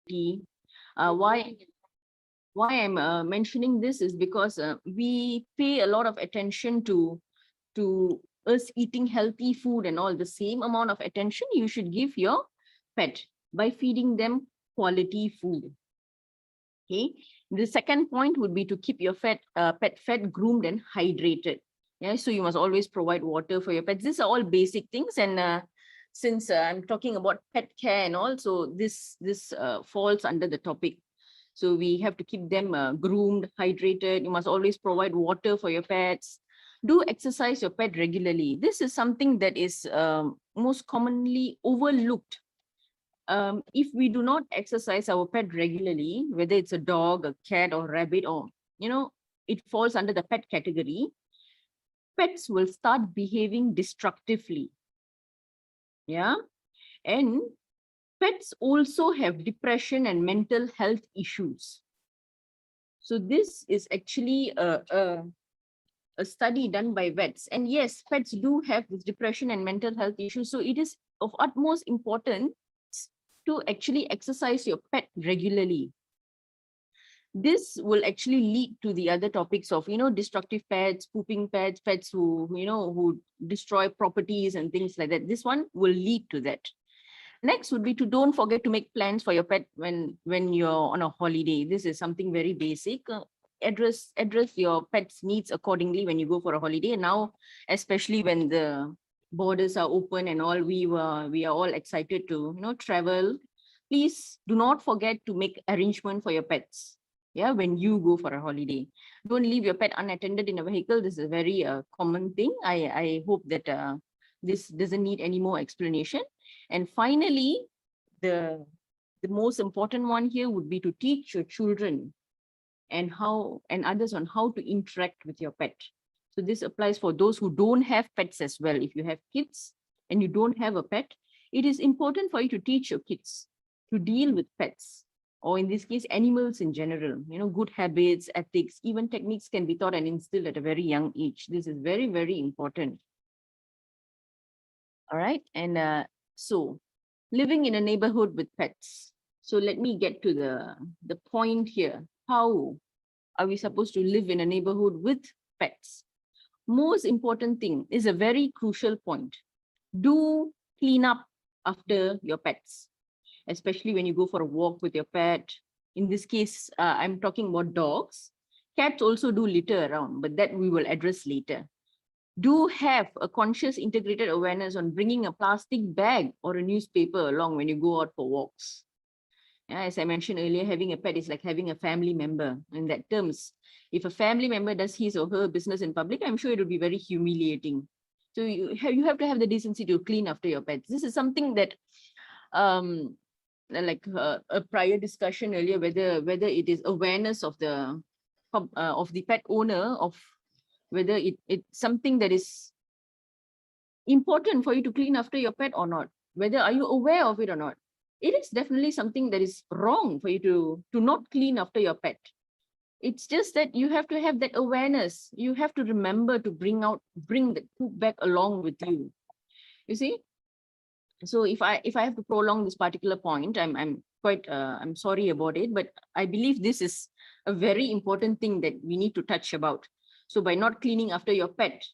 quality. Why I'm mentioning this is because we pay a lot of attention to us eating healthy food and all. The same amount of attention you should give your pet by feeding them quality food. Okay. The second point would be to keep your pet fed, groomed, and hydrated. Yeah. So you must always provide water for your pets. These are all basic things. And since I'm talking about pet care and all, so this falls under the topic. So we have to keep them groomed, hydrated. You must always provide water for your pets. Do exercise your pet regularly. This is something that is most commonly overlooked. If we do not exercise our pet regularly, whether it's a dog, a cat, or rabbit, or, it falls under the pet category, pets will start behaving destructively. Yeah. And pets also have depression and mental health issues. So this is actually a study done by vets. And yes, pets do have this depression and mental health issues. So it is of utmost importance to actually exercise your pet regularly. This will actually lead to the other topics of, destructive pets, pooping pets, pets who destroy properties and things like that. This one will lead to that. Next would be to don't forget to make plans for your pet when you're on a holiday. This is something very basic. Address your pet's needs accordingly when you go for a holiday. And now, especially when the borders are open and all, we are all excited to travel. Please do not forget to make arrangement for your pets. Yeah, when you go for a holiday, don't leave your pet unattended in a vehicle. This is a very common thing. I hope that this doesn't need any more explanation. And finally, the most important one here would be to teach your children and others on how to interact with your pet. So this applies for those who don't have pets as well. If you have kids and you don't have a pet, it is important for you to teach your kids to deal with pets, or in this case, animals in general. Good habits, ethics, even techniques can be taught and instilled at a very young age. This is very, very important. All right. And so living in a neighborhood with pets. So let me get to the point here. How are we supposed to live in a neighborhood with pets? Most important thing is a very crucial point. Do clean up after your pets, especially when you go for a walk with your pet. In this case, I'm talking about dogs. Cats also do litter around, but that we will address later. Do have a conscious integrated awareness on bringing a plastic bag or a newspaper along when you go out for walks. As I mentioned earlier, having a pet is like having a family member. In that terms, if a family member does his or her business in public, I'm sure it will be very humiliating. So you have to have the decency to clean after your pets. This is something that, like a prior discussion earlier, whether it is awareness of the pet owner, of whether it's something that is important for you to clean after your pet or not. Whether are you aware of it or not? It is definitely something that is wrong for you to not clean after your pet. It's just that you have to have that awareness. You have to remember to bring the poop bag along with you. You see? So if I have to prolong this particular point, I'm sorry about it, but I believe this is a very important thing that we need to touch about. So by not cleaning after your pet,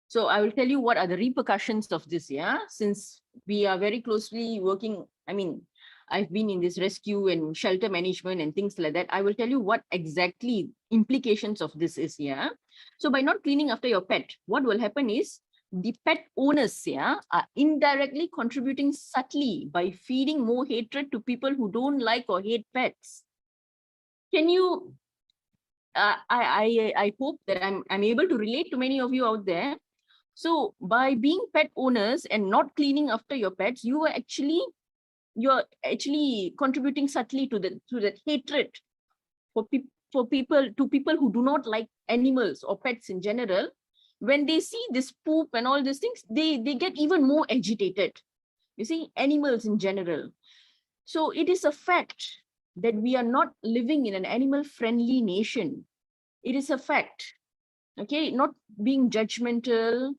so I will tell you what are the repercussions of this. Yeah, since we are very closely working, I've been in this rescue and shelter management and things like that. I will tell you what exactly implications of this is. Yeah. So by not cleaning after your pet, what will happen is the pet owners are indirectly contributing subtly by feeding more hatred to people who don't like or hate pets. Can you, I hope that I'm able to relate to many of you out there. So by being pet owners and not cleaning after your pets, you're actually contributing subtly to that hatred for people who do not like animals or pets in general. When they see this poop and all these things, they get even more agitated. You see, animals in general. So it is a fact that we are not living in an animal-friendly nation. It is a fact. Okay, not being judgmental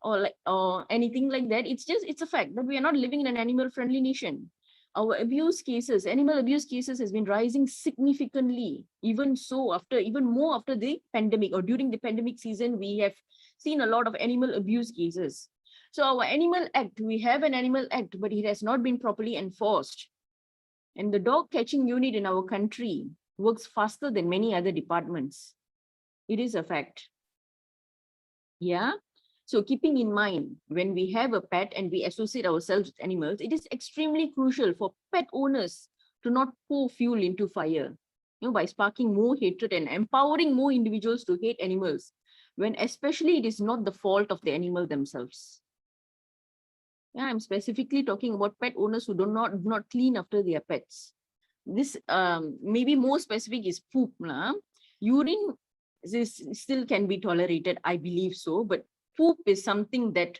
or anything like that. It's a fact that we are not living in an animal-friendly nation. Our abuse cases, animal abuse cases has been rising significantly, even more after the pandemic, or during the pandemic season, we have seen a lot of animal abuse cases. So our Animal Act, we have an Animal Act, but it has not been properly enforced. And the dog catching unit in our country works faster than many other departments. It is a fact. Yeah. So keeping in mind, when we have a pet and we associate ourselves with animals, it is extremely crucial for pet owners to not pour fuel into fire, by sparking more hatred and empowering more individuals to hate animals, when especially it is not the fault of the animal themselves. Yeah, I'm specifically talking about pet owners who do not clean after their pets. This maybe more specific is poop. Urine this still can be tolerated, I believe so, but poop is something that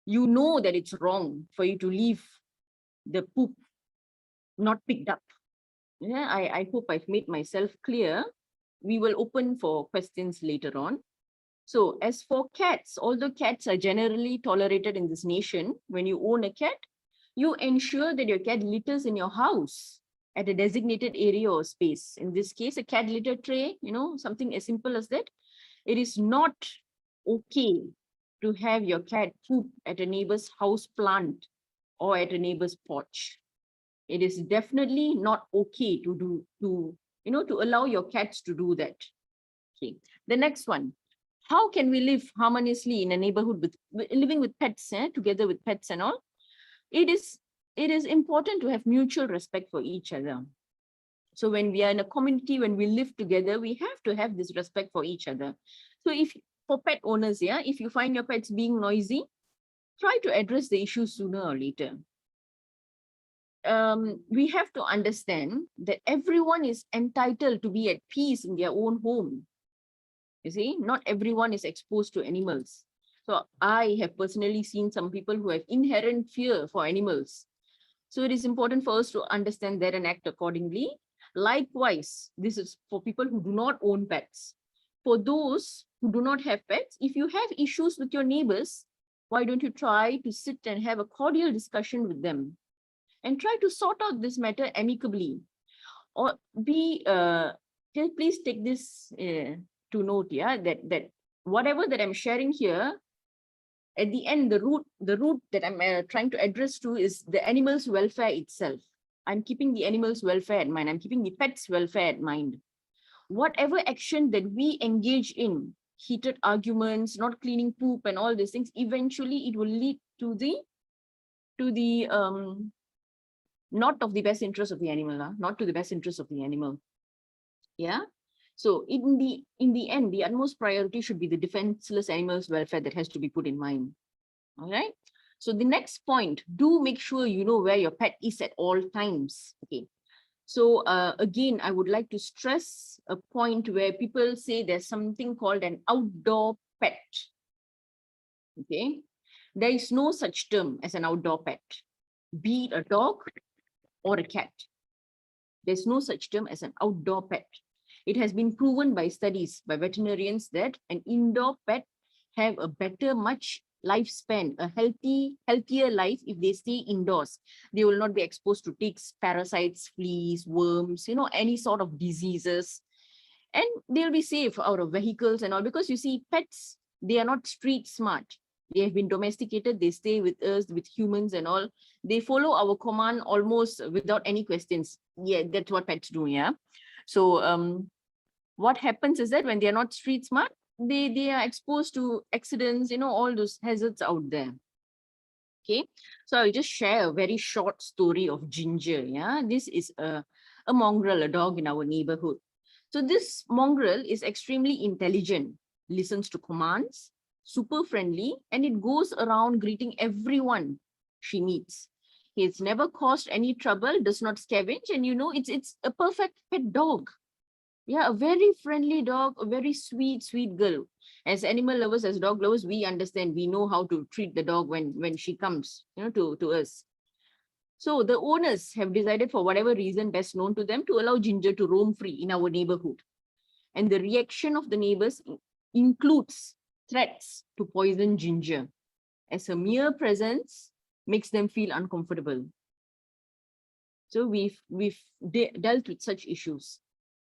you know that it's wrong for you to leave the poop not picked up. Yeah, I hope I've made myself clear. We will open for questions later on. So as for cats, although cats are generally tolerated in this nation, when you own a cat, you ensure that your cat litters in your house at a designated area or space. In this case, a cat litter tray, something as simple as that. It is not okay to have your cat poop at a neighbor's house plant or at a neighbor's porch. It is definitely not okay to allow your cats to do that. Okay. The next one. How can we live harmoniously in a neighborhood living with pets, together with pets and all? It is important to have mutual respect for each other. So when we are in a community, when we live together, we have to have this respect for each other. So for pet owners, if you find your pets being noisy, try to address the issue sooner or later. We have to understand that everyone is entitled to be at peace in their own home. You see, not everyone is exposed to animals. So I have personally seen some people who have inherent fear for animals. So it is important for us to understand that and act accordingly. Likewise, this is for people who do not own pets. For those who do not have pets, if you have issues with your neighbors, why don't you try to sit and have a cordial discussion with them and try to sort out this matter amicably? Or please take this to note, that whatever that I'm sharing here, at the end, the root that I'm trying to address to is the animal's welfare itself. I'm keeping the animal's welfare at mind. I'm keeping the pet's welfare at mind. Whatever action that we engage in, heated arguments, not cleaning poop and all these things, eventually it will lead to the not of the best interest of the animal, not to the best interest of the animal. Yeah. So in the end, the utmost priority should be the defenseless animal's welfare that has to be put in mind. All right. So the next point, do make sure you know where your pet is at all times. Okay. So again, I would like to stress a point where people say there's something called an outdoor pet. Okay. There is no such term as an outdoor pet, be it a dog or a cat. There's no such term as an outdoor pet. It has been proven by studies by veterinarians that an indoor pet have a better, much lifespan, a healthier life if they stay indoors. They will not be exposed to ticks, parasites, fleas, worms, any sort of diseases. And they'll be safe out of vehicles and all, because you see, pets, they are not street smart. They have been domesticated. They stay with us, with humans and all. They follow our command almost without any questions. Yeah, that's what pets do. Yeah. So what happens is that when they are not street smart, they are exposed to accidents, all those hazards out there. Okay. So I'll just share a very short story of Ginger. Yeah. This is a mongrel, a dog in our neighborhood. So this mongrel is extremely intelligent, listens to commands, super friendly, and it goes around greeting everyone she meets. It's never caused any trouble, does not scavenge, and it's a perfect pet dog. Yeah, a very friendly dog, a very sweet girl. As animal lovers, as dog lovers, we understand, we know how to treat the dog when she comes, to us. So the owners have decided, for whatever reason best known to them, to allow Ginger to roam free in our neighborhood. And the reaction of the neighbors includes threats to poison Ginger, as her mere presence makes them feel uncomfortable. So we've dealt with such issues.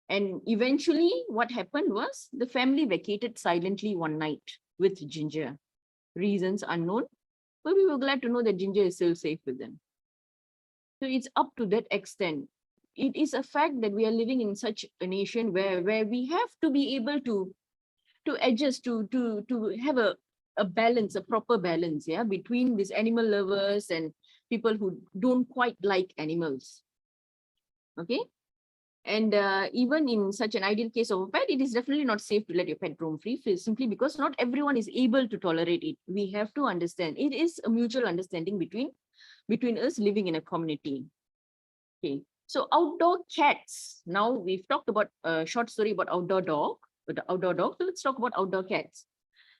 And eventually what happened was the family vacated silently one night with Ginger. Reasons unknown, but we were glad to know that Ginger is still safe with them. So it's up to that extent. It is a fact that we are living in such a nation where we have to be able to adjust, to have a balance, a proper balance, yeah, between these animal lovers and people who don't quite like animals. Okay. And even in such an ideal case of a pet, it is definitely not safe to let your pet roam free, simply because not everyone is able to tolerate it. We have to understand it is a mutual understanding between us living in a community. Okay, so outdoor cats. Now we've talked about a short story about outdoor dog, so let's talk about outdoor cats.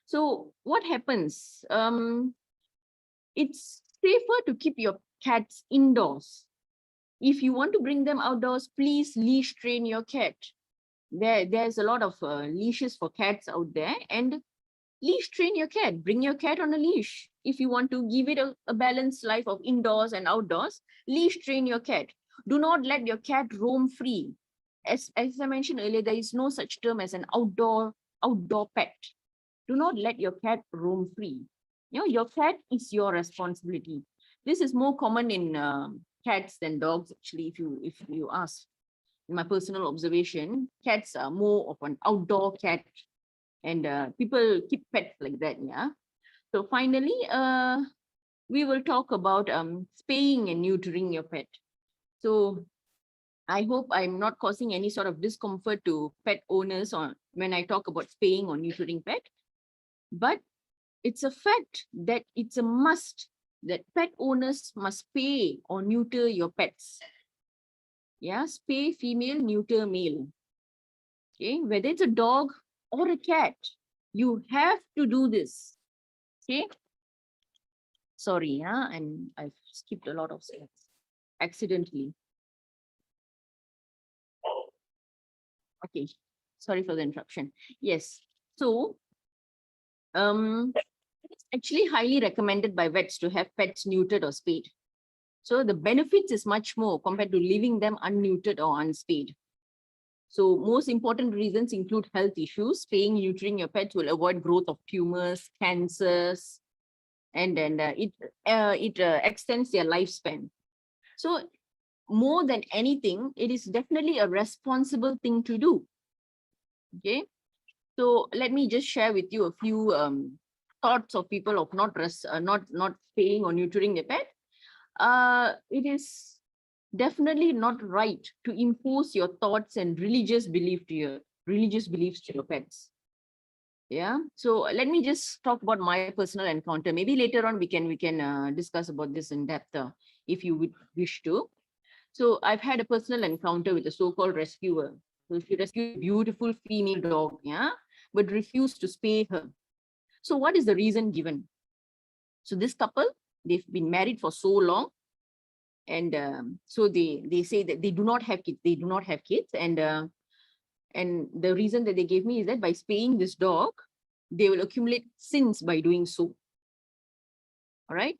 So what happens? It's safer to keep your cats indoors. If you want to bring them outdoors, please leash train your cat. There's a lot of leashes for cats out there, and leash train your cat. Bring your cat on a leash. If you want to give it a balanced life of indoors and outdoors, leash train your cat. Do not let your cat roam free. As I mentioned earlier, there is no such term as an outdoor pet. Do not let your cat roam free. You know, your cat is your responsibility. This is more common in cats than dogs, actually, if you ask. In my personal observation, cats are more of an outdoor cat, and people keep pets like that. Yeah. So finally, we will talk about spaying and neutering your pet. So I hope I'm not causing any sort of discomfort to pet owners when I talk about spaying or neutering pet. But it's a fact that it's a must that pet owners must spay or neuter your pets. Yeah, spay female, neuter male. Okay, whether it's a dog or a cat, you have to do this. Okay. Sorry, yeah, I've skipped a lot of steps accidentally. Okay, sorry for the interruption. Yes, so it's actually highly recommended by vets to have pets neutered or spayed. So the benefits is much more compared to leaving them unneutered or unspayed. So most important reasons include health issues. Spaying, neutering your pets will avoid growth of tumors, cancers, and then it extends their lifespan. So more than anything, it is definitely a responsible thing to do. Okay, so let me just share with you a few thoughts of people of not spaying or neutering their pet. It is definitely not right to impose your thoughts and religious beliefs to your pets. Yeah, so let me just talk about my personal encounter. Maybe later on we can discuss about this in depth if you would wish to. So I've had a personal encounter with a so-called rescuer. So she rescued a beautiful female dog, yeah, but refused to spay her. So what is the reason given? So this couple, they've been married for so long, and so they say that they do not have kids. They do not have kids, and the reason that they gave me is that by spaying this dog, they will accumulate sins by doing so. All right.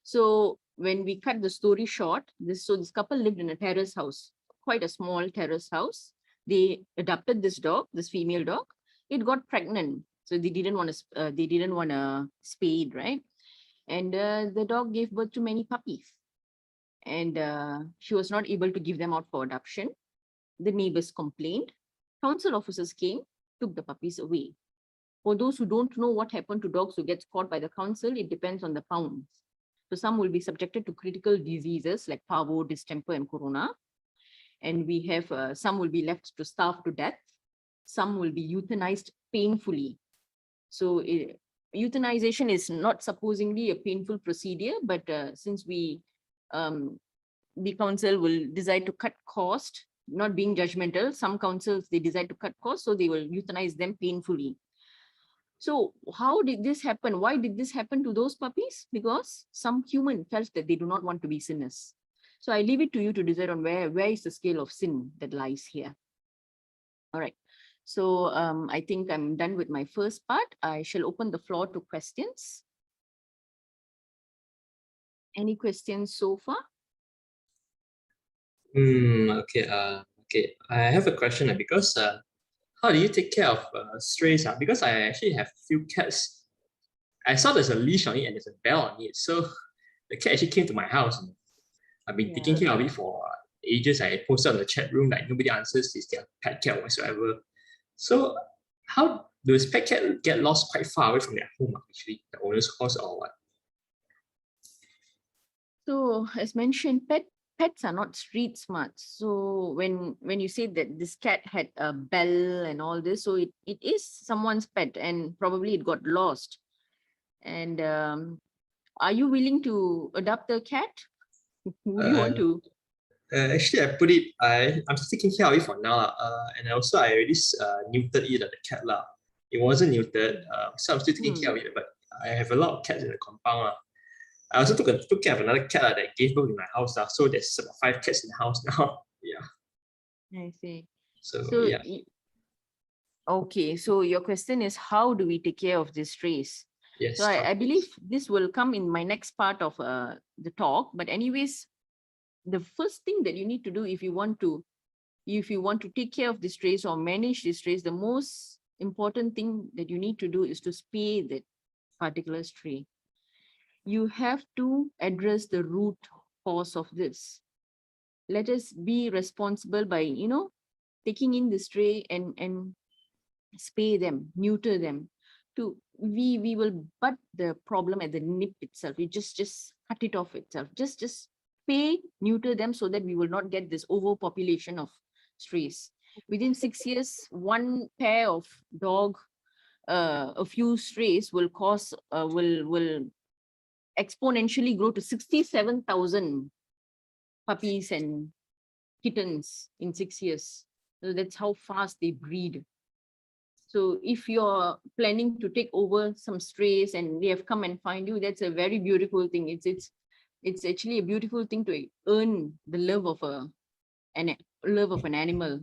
So when we cut the story short, this couple lived in a terrace house, quite a small terrace house. They adopted this dog, this female dog. It got pregnant, so they didn't want to spay it, right? And the dog gave birth to many puppies, and she was not able to give them out for adoption. The neighbors complained. Council officers came, took the puppies away. For those who don't know what happened to dogs who get caught by the council, it depends on the pounds. So some will be subjected to critical diseases like parvo, distemper, and corona. And we have some will be left to starve to death. Some will be euthanized painfully. So euthanization is not supposedly a painful procedure, but since the council will decide to cut cost, not being judgmental, some councils, they decide to cut cost, so they will euthanize them painfully. So how did this happen? Why did this happen to those puppies? Because some human felt that they do not want to be sinners. So I leave it to you to decide on where is the scale of sin that lies here. All right. So I think I'm done with my first part. I shall open the floor to questions. Any questions so far? Okay. Okay. I have a question because how do you take care of strays? Because I actually have few cats. I saw there's a leash on it and there's a bell on it. So the cat actually came to my house. And I've been taking Yeah. care of it for ages. I posted on the chat room like nobody answers. Is their pet cat whatsoever? So how does pet cat get lost quite far away from their home? Actually, the owner's house or what? So as mentioned, pets are not street smart. So when you say that this cat had a bell and all this, so it is someone's pet and probably it got lost. And are you willing to adopt the cat? Would you want Uh, to? Actually, I'm just taking care of it for now. And also, I already neutered it, the cat. It wasn't neutered, so I'm still taking care Hmm, of it. But I have a lot of cats in the compound. I also took care of another cat that gave birth in my house. So there's about 5 cats in the house now. Yeah. I see. So, So yeah. okay, so your question is how do we take care of this strays? So Yes. I believe this will come in my next part of the talk. But anyways, the first thing that you need to do if you want to take care of the strays or manage the strays, the most important thing that you need to do is to spay that particular stray. You have to address the root cause of this. Let us be responsible by, taking in the stray and spay them, neuter them. We will butt the problem at the nip itself. We just cut it off itself. Just spay, neuter them so that we will not get this overpopulation of strays. Within 6 years, one pair of dog, a few strays will cause will exponentially grow to 67,000 puppies and kittens in 6 years. So that's how fast they breed. So if you're planning to take over some strays and they have come and find you, that's a very beautiful thing. It's actually a beautiful thing to earn the love of an animal.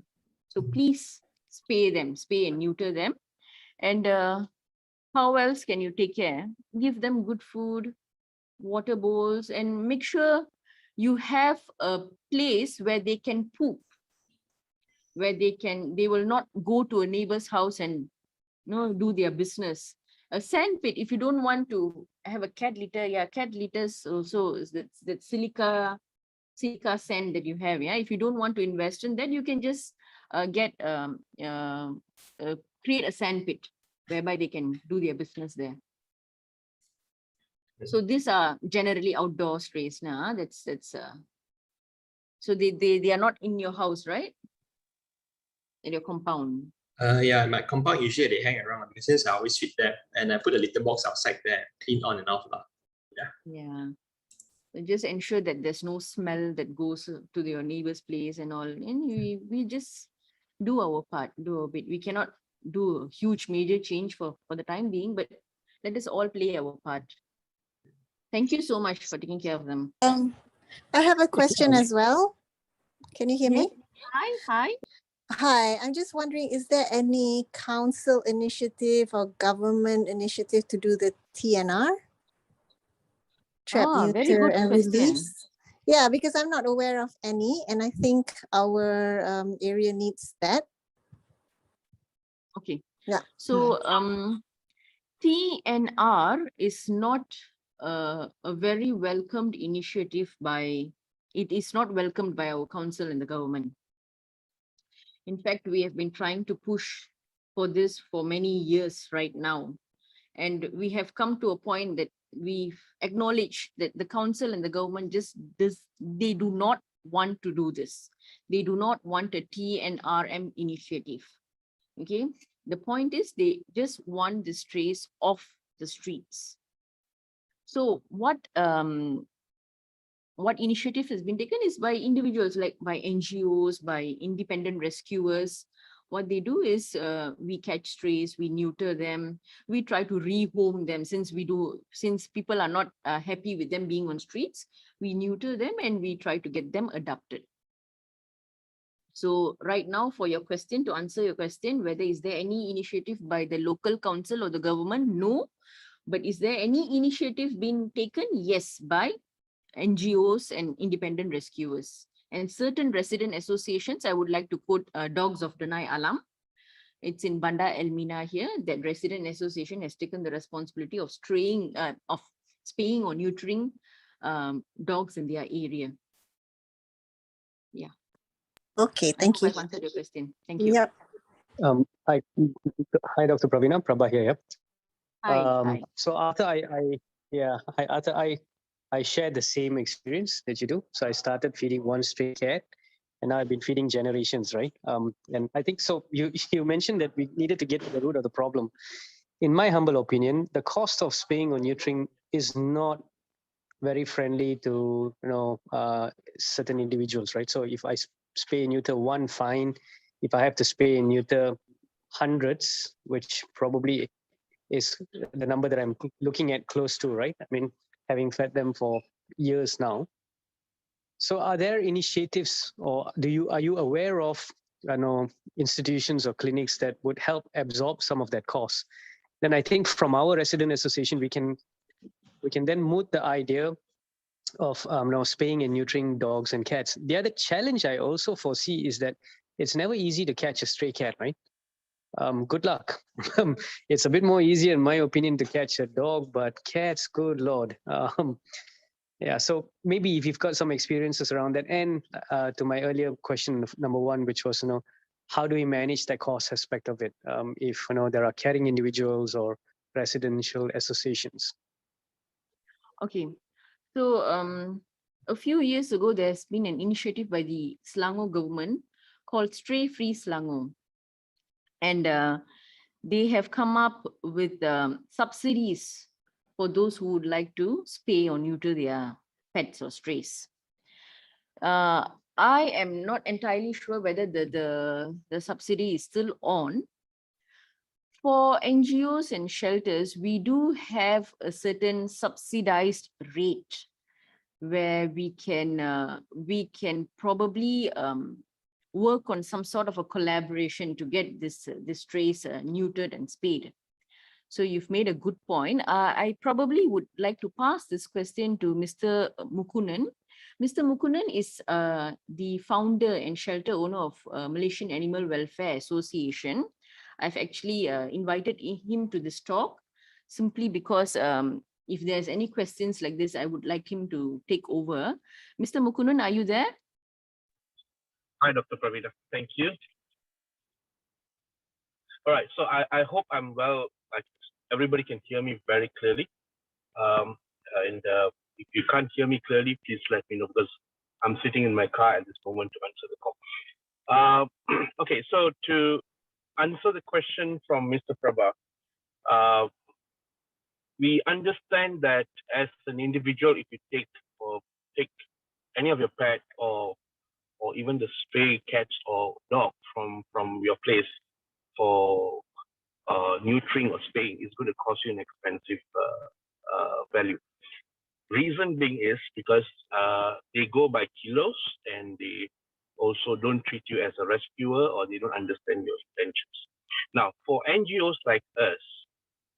So please spay and neuter them. And how else can you take care? Give them good food, water bowls, and make sure you have a place where they can poop, where they will not go to a neighbor's house and do their business. A sand pit, if you don't want to have a cat litter, yeah, cat litters also is that silica sand that you have. Yeah, if you don't want to invest in that, you can just get create a sand pit whereby they can do their business there. So these are generally outdoor strays now. So they are not in your house, right? In your compound. Yeah, in my compound usually they hang around because since I always sweep them and I put the litter box outside there, clean on and off. Yeah. So just ensure that there's no smell that goes to your neighbor's place and all. And we just do our part, do a bit. We cannot do a huge major change for the time being, but let us all play our part. Thank you so much for taking care of them. I have a question as well. Can you hear me? Hi. Hi, I'm just wondering, is there any council initiative or government initiative to do the TNR? Trap, Very neuter, good and question. release? Yeah, because I'm not aware of any, and I think our area needs that. Okay. Yeah. So TNR is not a very welcomed initiative it is not welcomed by our council and the government. In fact, we have been trying to push for this for many years right now. And we have come to a point that we've acknowledged that the council and the government they do not want to do this. They do not want a TNRM initiative. Okay. The point is they just want the strays off the streets. So what initiative has been taken is by individuals, like by NGOs, by independent rescuers. What they do is we catch strays, we neuter them, we try to rehome them since people are not happy with them being on streets, we neuter them and we try to get them adopted. So right now to answer your question, whether is there any initiative by the local council or the government? No. But is there any initiative being taken? Yes, by NGOs and independent rescuers. And certain resident associations, I would like to quote Dogs of Denai Alam. It's in Banda Elmina here, that resident association has taken the responsibility of spaying or neutering dogs in their area. Yeah. Okay, I thank hope you. I've answered your question. Thank you. Yep. Hi, Dr. Praveena, Prabha here. Yep. Hi. So Arthur, I shared the same experience that you do. So I started feeding one stray cat, and now I've been feeding generations, right? And I think so. You mentioned that we needed to get to the root of the problem. In my humble opinion, the cost of spaying or neutering is not very friendly to certain individuals, right? So if I spay and neuter one, fine. If I have to spay and neuter hundreds, which probably is the number that I'm looking at close to, right? I mean, having fed them for years now. So are there initiatives, or are you aware of institutions or clinics that would help absorb some of that cost? Then I think from our resident association, we can then moot the idea of spaying and neutering dogs and cats. The other challenge I also foresee is that it's never easy to catch a stray cat, right? Good luck. It's a bit more easier, in my opinion, to catch a dog, but cats, good Lord. Yeah, so maybe if you've got some experiences around that, and to my earlier question, number one, which was, how do we manage that cost aspect of it? If there are caring individuals or residential associations. Okay, so a few years ago, there's been an initiative by the Selangor government called Stray Free Selangor. And they have come up with subsidies for those who would like to spay or neuter their pets or strays. I am not entirely sure whether the subsidy is still on. For NGOs and shelters, we do have a certain subsidized rate where we can probably work on some sort of a collaboration to get this strays neutered and spayed. So you've made a good point. I probably would like to pass this question to Mr. Mukunnan. Mr. Mukunnan is the founder and shelter owner of Malaysian Animal Welfare Association. I've actually invited him to this talk simply because if there's any questions like this, I would like him to take over. Mr. Mukunnan, are you there? Hi, Dr. Praveena. Thank you. All right, so I hope I'm well, like everybody can hear me very clearly. If you can't hear me clearly, please let me know, because I'm sitting in my car at this moment to answer the call. Okay, so to answer the question from Mr. Prabha, we understand that as an individual, if you take any of your pet or even the stray cats or dog from your place for neutering or spaying, is going to cost you an expensive value. Reason being is because they go by kilos, and they also don't treat you as a rescuer, or they don't understand your intentions. Now, for NGOs like us,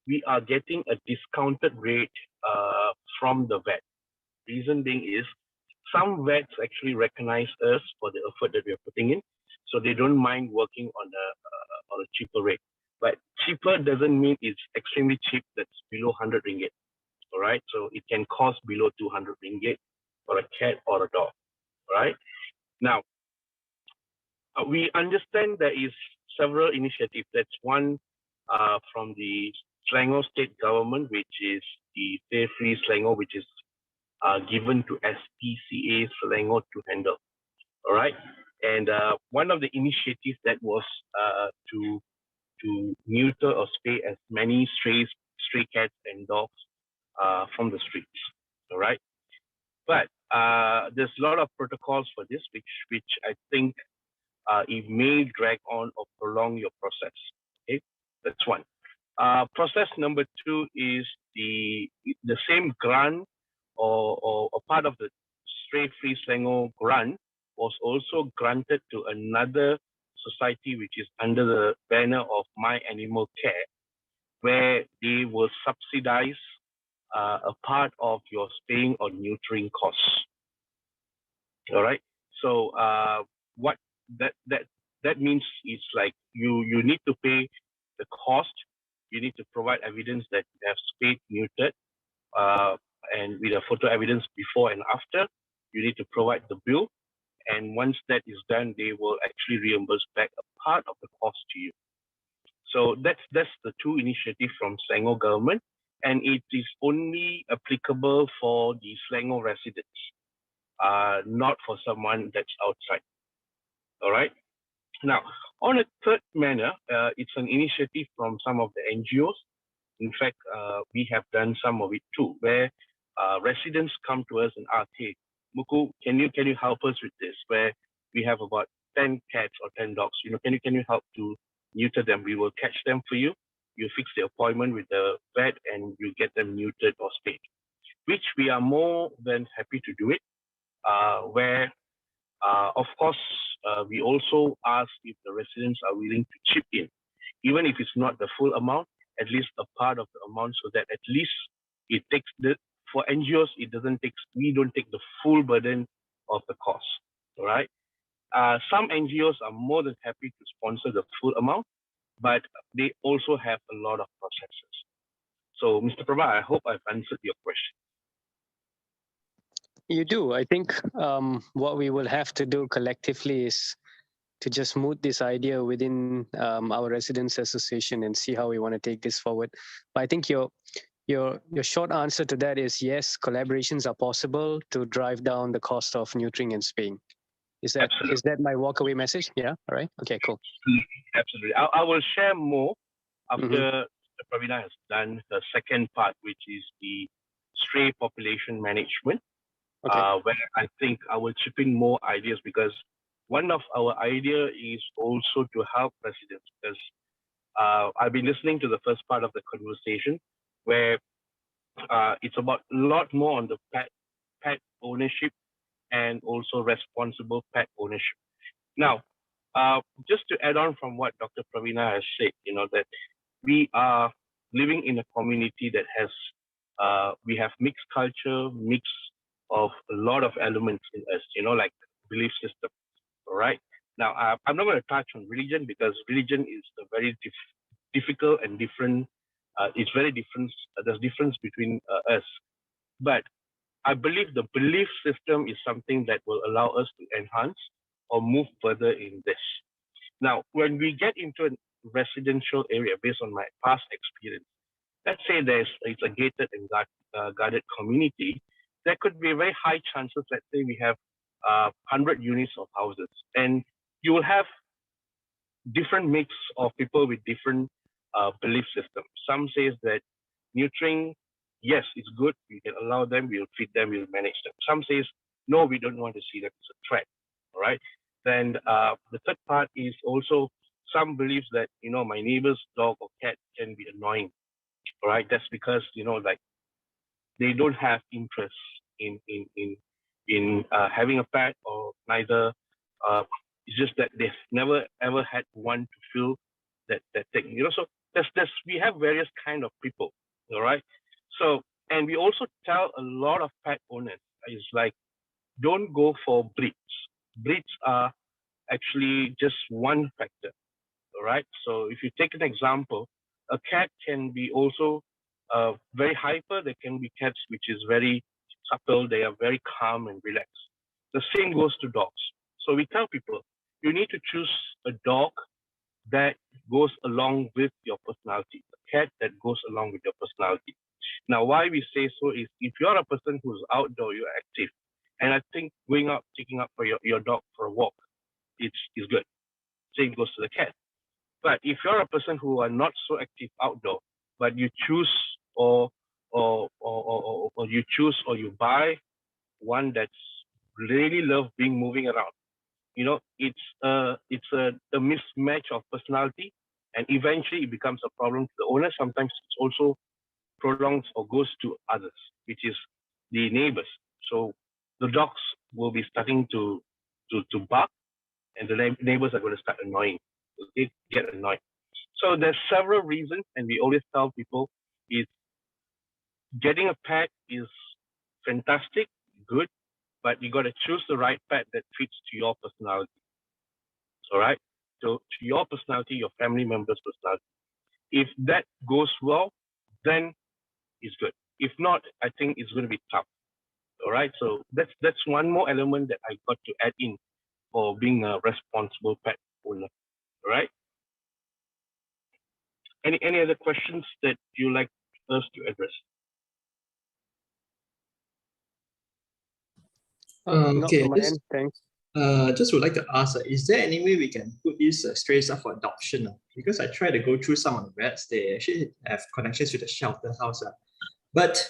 we are getting a discounted rate from the vet. Reason being is some vets actually recognize us for the effort that we are putting in, so they don't mind working on a cheaper rate. But cheaper doesn't mean it's extremely cheap, that's below 100 ringgit. All right, so it can cost below 200 ringgit for a cat or a dog. All right, now we understand there is several initiatives. That's one from the Selangor state government, which is the Stay Free Selangor, which is given to SPCA Selangor to handle. All right, and one of the initiatives that was to neuter or spay as many stray cats and dogs from the streets. All right, but there's a lot of protocols for this, which I think it may drag on or prolong your process. Okay, that's one. Process number two is the same grant or a part of the Stray Free Selangor grant was also granted to another society, which is under the banner of My Animal Care, where they will subsidize a part of your spaying or neutering costs. All right. So what that means is like you need to pay the cost. You need to provide evidence that you have spayed, neutered, and with a photo evidence before and after. You need to provide the bill, and once that is done, they will actually reimburse back a part of the cost to you. So that's the two initiatives from Selangor government, and it is only applicable for the Selangor residents, not for someone that's outside. All right. Now, on a third manner, it's an initiative from some of the NGOs. In fact, we have done some of it too, where residents come to us and ask, "Hey, Muku, can you help us with this? Where we have about 10 cats or 10 dogs. Can you help to neuter them? We will catch them for you. You fix the appointment with the vet, and you get them neutered or spayed." Which we are more than happy to do it. Where, of course, we also ask if the residents are willing to chip in, even if it's not the full amount, at least a part of the amount, so that at least it takes for NGOs, we don't take the full burden of the cost. All right. Some NGOs are more than happy to sponsor the full amount, but they also have a lot of processes. So, Mr. Prabha, I hope I've answered your question. You do. I think what we will have to do collectively is to just move this idea within our Residents Association and see how we want to take this forward. But I think your short answer to that is yes, collaborations are possible to drive down the cost of neutering and spaying. Is that my walkaway message? Yeah. All right. Okay. Cool. Absolutely. I will share more after Praveena has done the second part, which is the stray population management. Okay. Where I think I will chip in more ideas, because one of our idea is also to help residents, because I've been listening to the first part of the conversation where it's about a lot more on the pet ownership and also responsible pet ownership. Now, just to add on from what Dr. Praveena has said, that we are living in a community that has, we have mixed culture, mix of a lot of elements in us, like belief system. All right. Now, I'm not going to touch on religion, because religion is a very difficult and different. It's very different. There's difference between us. But I believe the belief system is something that will allow us to enhance or move further in this. Now, when we get into a residential area, based on my past experience, let's say it's a gated and guarded community, there could be very high chances. Let's say we have 100 units of houses, and you will have different mix of people with different belief systems. Some says that neutering, yes, it's good. We can allow them. We'll feed them. We'll manage them. Some says no, we don't want to see that. It's a threat. All right. Then the third part is also some believes that my neighbor's dog or cat can be annoying. All right. That's because like they don't have interest in having a pet, or neither. It's just that they've never ever had one to feel that thing. So we have various kind of people. All right. So, and we also tell a lot of pet owners is like, don't go for breeds. Breeds are actually just one factor. All right. So if you take an example, a cat can be also very hyper. There can be cats which is very subtle. They are very calm and relaxed. The same goes to dogs. So we tell people, you need to choose a dog that goes along with your personality, a cat that goes along with your personality. Now, why we say so is if you're a person who's outdoor, you're active. And I think going out, taking up for your dog for a walk, is good. Same goes to the cat. But if you're a person who are not so active outdoor, but you choose or you buy one that's really love moving around, it's a mismatch of personality, and eventually it becomes a problem to the owner. Sometimes it's also prolongs or goes to others, which is the neighbors. So the dogs will be starting to bark, and the neighbors are going to start annoying. They get annoyed. So there's several reasons, and we always tell people is getting a pet is fantastic, good, but you got to choose the right pet that fits to your personality. All right. So to your personality, your family member's personality. If that goes well, then it's good. If not, I think it's going to be tough. All right. So that's one more element that I got to add in for being a responsible pet owner. All right. Any other questions that you like us to address? Not Okay, from my end, thanks. just would like to ask, is there any way we can put these strays up for adoption? Because I tried to go through some of the vets, they actually have connections with the shelter house. But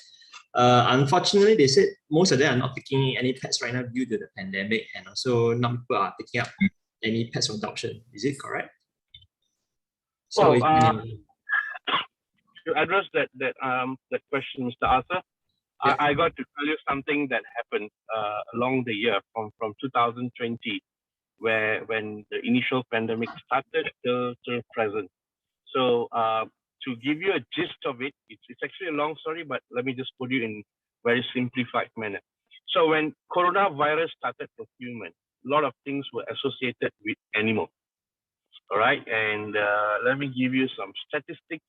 unfortunately, they said most of them are not picking any pets right now due to the pandemic, and also not people are picking up any pets for adoption. Is it correct? So to address that question, Mr. Arthur, yeah. I got to tell you something that happened along the year from 2020, when the initial pandemic started till present. So to give you a gist of it, it's actually a long story, but let me just put you in very simplified manner. So when coronavirus started for humans, a lot of things were associated with animals. All right, and let me give you some statistics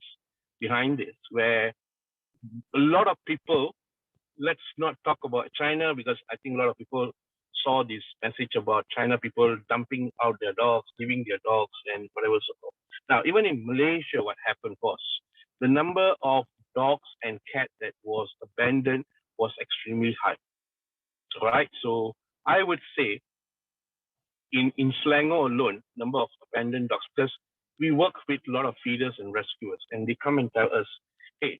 behind this, where a lot of people, let's not talk about China, because I think a lot of people saw this message about China people dumping out their dogs, leaving their dogs and whatever so forth. Now, even in Malaysia, what happened was the number of dogs and cats that was abandoned was extremely high. All right, so I would say in Selangor alone, number of abandoned dogs, because we work with a lot of feeders and rescuers, and they come and tell us, hey,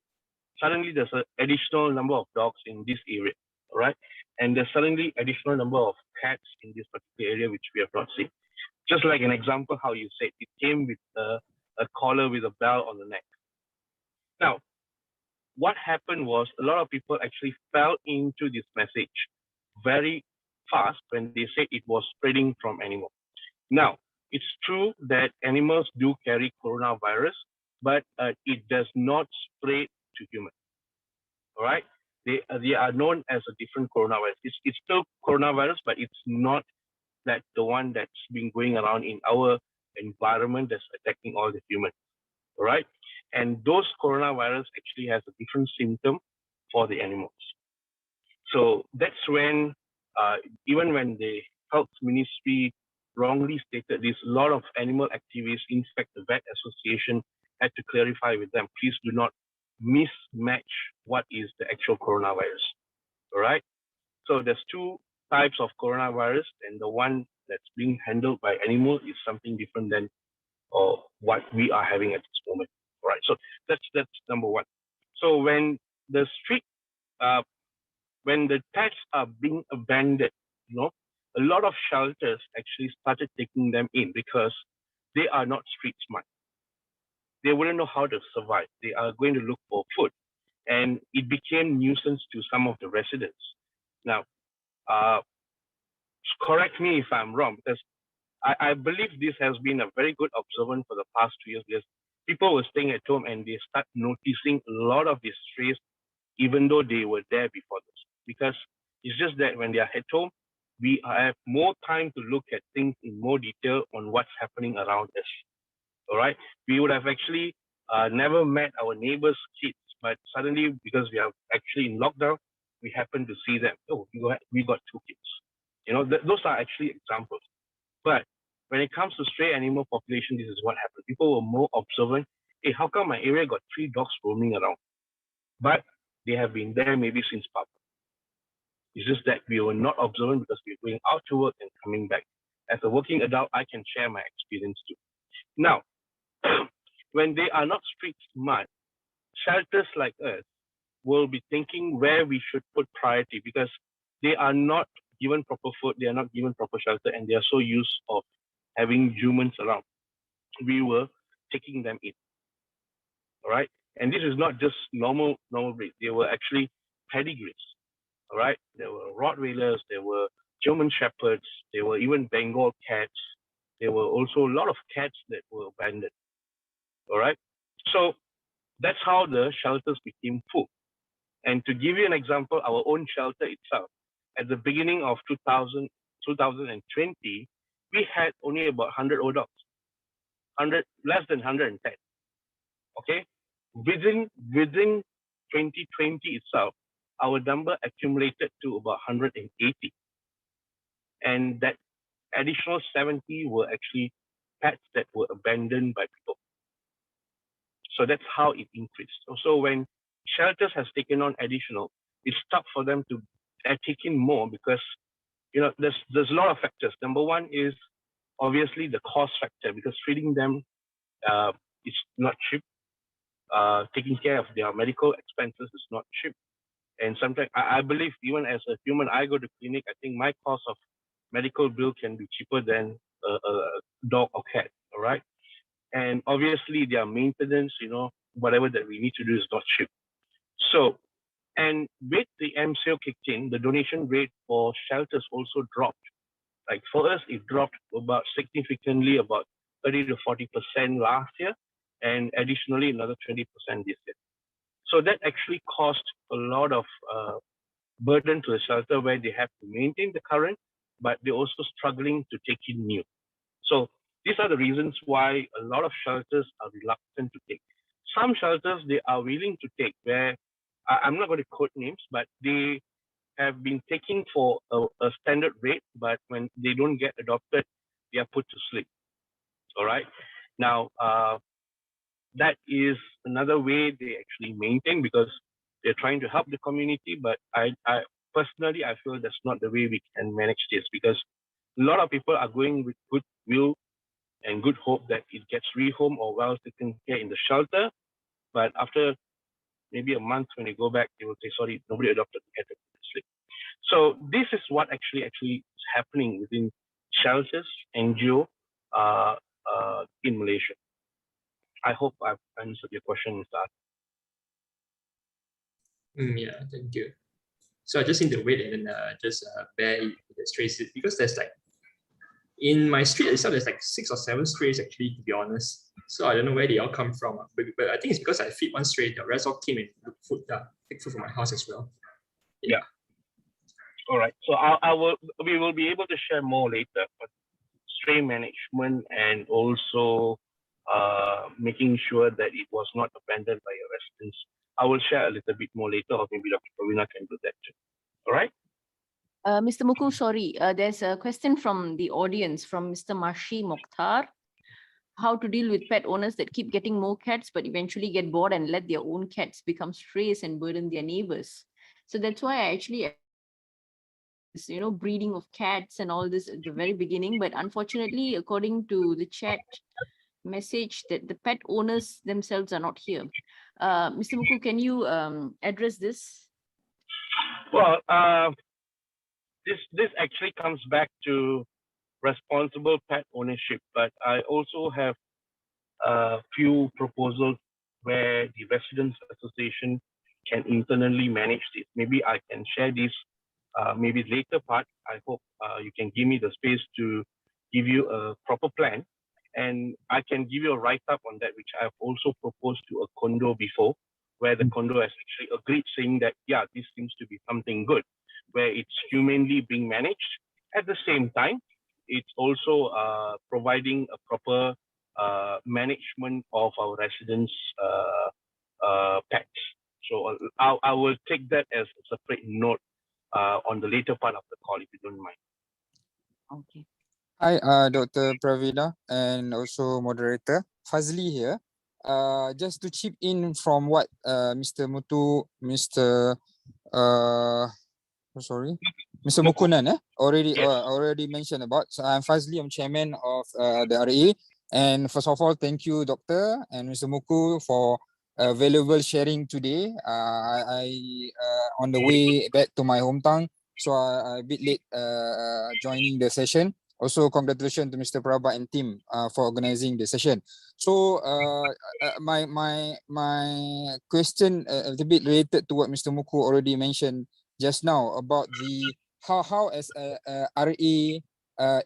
suddenly there's an additional number of dogs in this area, all right? And there's suddenly additional number of cats in this particular area, which we have not seen. Just like an example, how you said, it came with a collar with a bell on the neck. Now, what happened was a lot of people actually fell into this message very fast when they said it was spreading from animals. Now, it's true that animals do carry coronavirus, but it does not spread to humans. All right, they are known as a different coronavirus. It's still coronavirus, but it's not that the one that's been going around in our environment that's attacking all the humans. All right, and those coronavirus actually has a different symptom for the animals. So that's when even when the health ministry wrongly stated this, a lot of animal activists, in fact, the Vet Association had to clarify with them, please do not mismatch what is the actual coronavirus. All right. So there's two types of coronavirus, and the one that's being handled by animals is something different than what we are having at this moment. All right. So that's number one. So when the street, when the pets are being abandoned, a lot of shelters actually started taking them in because they are not street smart. They wouldn't know how to survive. They are going to look for food. And it became nuisance to some of the residents. Now, correct me if I'm wrong, because I believe this has been a very good observation for the past 2 years, because people were staying at home and they start noticing a lot of these strays, even though they were there before this. Because it's just that when they are at home, we have more time to look at things in more detail on what's happening around us. All right, we would have actually never met our neighbors' kids, but suddenly, because we are actually in lockdown, we happen to see them. Oh, we got 2 kids. Those are actually examples. But when it comes to stray animal population, this is what happened. People were more observant. Hey, how come my area got 3 dogs roaming around? But they have been there maybe since Papa. It's just that we were not observant because we were going out to work and coming back. As a working adult, I can share my experience too. Now, when they are not street smart, shelters like us will be thinking where we should put priority, because they are not given proper food, they are not given proper shelter, and they are so used of having humans around. We were taking them in. All right. And this is not just normal breed. They were actually pedigrees. All right. There were Rottweilers, there were German Shepherds, there were even Bengal cats. There were also a lot of cats that were abandoned. All right. So that's how the shelters became full. And to give you an example, our own shelter itself, at the beginning of 2020, we had only about 100 old dogs, less than 110. Okay, within 2020 itself, our number accumulated to about 180, and that additional 70 were actually pets that were abandoned by people. So that's how it increased. Also, when shelters has taken on additional, it's tough for them to take in more because there's a lot of factors. Number one is obviously the cost factor, because feeding them is not cheap. Taking care of their medical expenses is not cheap. And sometimes I believe even as a human, I go to clinic, I think my cost of medical bill can be cheaper than a dog or cat, all right? And obviously their maintenance, whatever that we need to do is not cheap. So, and with the MCO kicked in, the donation rate for shelters also dropped. Like for us, it dropped about significantly, about 30 to 40% last year, and additionally another 20% this year. So that actually caused a lot of burden to the shelter, where they have to maintain the current, but they're also struggling to take in new. So these are the reasons why a lot of shelters are reluctant to take. Some shelters, they are willing to take, where I'm not going to quote names, but they have been taking for a standard rate, but when they don't get adopted, they are put to sleep. All right. Now, that is another way they actually maintain, because they're trying to help the community. But I personally, I feel that's not the way we can manage this, because a lot of people are going with good will and good hope that it gets rehomed or well taken care in the shelter. But after maybe a month, when they go back, they will say, sorry, nobody adopted the cat to sleep. So this is what actually is happening within shelters, NGO, in Malaysia. I hope I've answered your question, Mr. Yeah, thank you. So I just need to wait and then just bear the strays, because there's like, in my street itself, there's like 6 or 7 strays actually, to be honest. So I don't know where they all come from. But I think it's because I feed one stray, the rest all came and take food from my house as well. Yeah. All right. So we will be able to share more later, but stray management and also making sure that it was not abandoned by your residents, I will share a little bit more later, or maybe Dr. Praveena can do that too. All right. Mr. Muku, sorry, there's a question from the audience from Mr. Mashi Mokhtar. How to deal with pet owners that keep getting more cats, but eventually get bored and let their own cats become strays and burden their neighbors. So that's why I actually, breeding of cats and all this at the very beginning. But unfortunately, according to the chat message, that the pet owners themselves are not here. Mr. Muku, can you address this? Well, this actually comes back to responsible pet ownership, but I also have a few proposals where the Residents Association can internally manage this. Maybe I can share this maybe later part. I hope you can give me the space to give you a proper plan, and I can give you a write-up on that, which I've also proposed to a condo before, where the condo has actually agreed, saying that, yeah, this seems to be something good, where it's humanely being managed. At the same time, it's also providing a proper management of our residents' pets. So I will take that as a separate note on the later part of the call, if you don't mind. Okay. Hi, Dr. Praveena and also moderator Fazli here. Just to chip in from what Mr. Mukunnan already mentioned about. So I'm Fazli, I'm chairman of the RA. And first of all, thank you, Doctor and Mr. Muku, for valuable sharing today. I on the way back to my hometown, so I a bit late joining the session. Also, congratulations to Mr. Prabha and team for organizing the session. So my question a little bit related to what Mr. Muku already mentioned just now about the how as a RA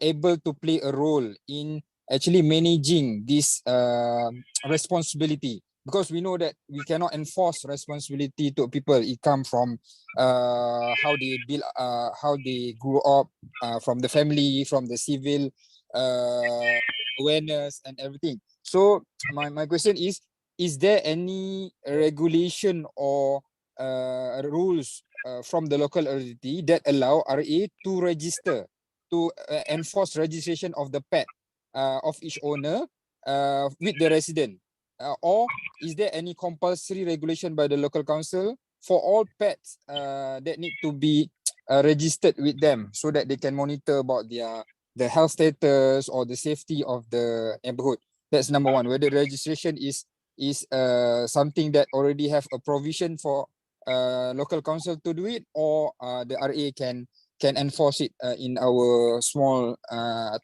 able to play a role in actually managing this responsibility because we know that we cannot enforce responsibility to people. It come from how they build, how they grew up, from the family, from the civil awareness and everything. So my question is there any regulation or rules from the local authority that allow RA to register, to enforce registration of the pet of each owner with the resident? Or is there any compulsory regulation by the local council for all pets that need to be registered with them so that they can monitor about the health status or the safety of the neighborhood? That's number one. Whether registration is something that already have a provision for local council to do it, or the RA can enforce it in our small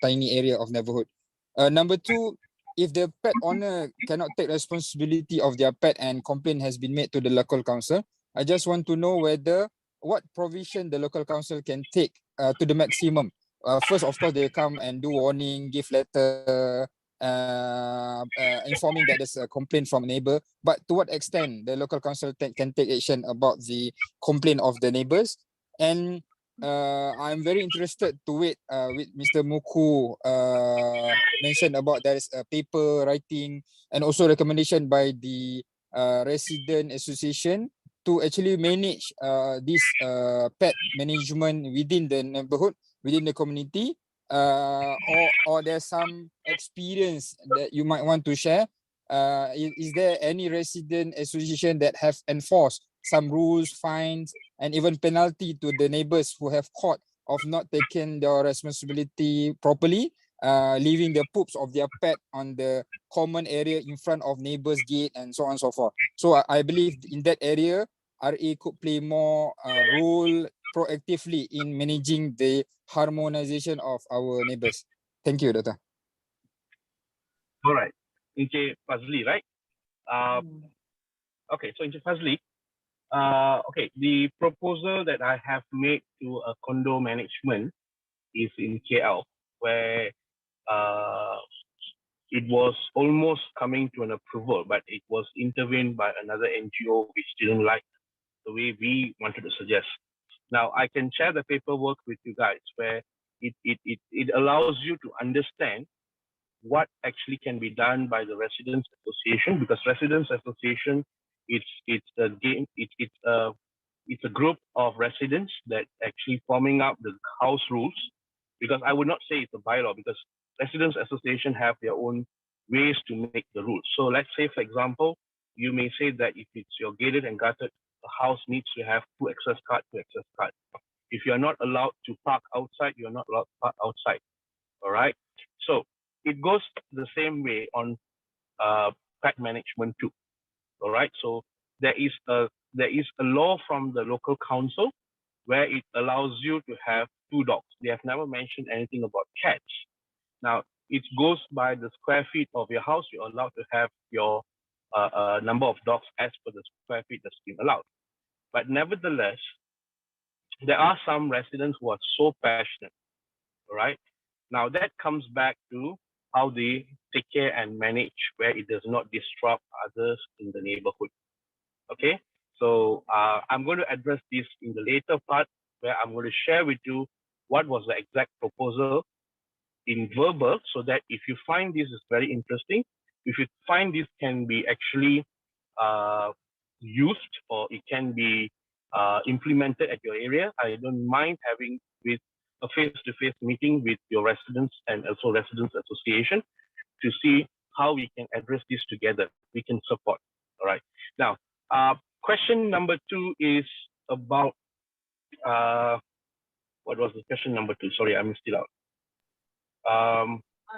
tiny area of neighborhood. Number two, if the pet owner cannot take responsibility of their pet and complaint has been made to the local council, I just want to know whether what provision the local council can take to the maximum. First, of course, they come and do warning, give letter, informing that there's a complaint from a neighbor. But to what extent the local council can take action about the complaint of the neighbors? And I'm very interested to wait with Mr. Muku mentioned about there is a paper writing and also recommendation by the Resident Association to actually manage this pet management within the neighborhood, within the community, or there's some experience that you might want to share. Is there any resident association that have enforced some rules, fines, and even penalty to the neighbors who have caught of not taking their responsibility properly, leaving the poops of their pet on the common area in front of neighbors' gate and so on and so forth? So I believe in that area, RA could play more role proactively in managing the harmonization of our neighbors. Thank you, Doctor. All right. Encik Fazli, right? Okay, so Encik Fazli, okay, the proposal that I have made to a condo management is in KL, where it was almost coming to an approval, but it was intervened by another NGO which didn't like the way we wanted to suggest. Now, I can share the paperwork with you guys where it allows you to understand what actually can be done by the Residents Association, because Residents Association, it's a group of residents that actually forming up the house rules, because I would not say it's a bylaw, because Residents Association have their own ways to make the rules. So let's say, for example, you may say that if it's your gated and guarded, the house needs to have two access cards. If you're not allowed to park outside, you're not allowed to park outside. All right. So it goes the same way on pet management too. All right. So there is a law from the local council where it allows you to have two dogs. They have never mentioned anything about cats. Now it goes by the square feet of your house. You're allowed to have your number of dogs as per the square feet that's been allowed. But nevertheless, there are some residents who are so passionate. All right. Now that comes back to how they take care and manage where it does not disrupt others in the neighborhood. Okay. So I'm going to address this in the later part where I'm going to share with you what was the exact proposal in verbal, so that if you find this is very interesting, if you find this can be actually used or it can be implemented at your area, I don't mind having with a face-to-face meeting with your residents and also Residents Association to see how we can address this together. We can support. All right. Now, question number 2 is about what was the question number 2? Sorry, I missed it out.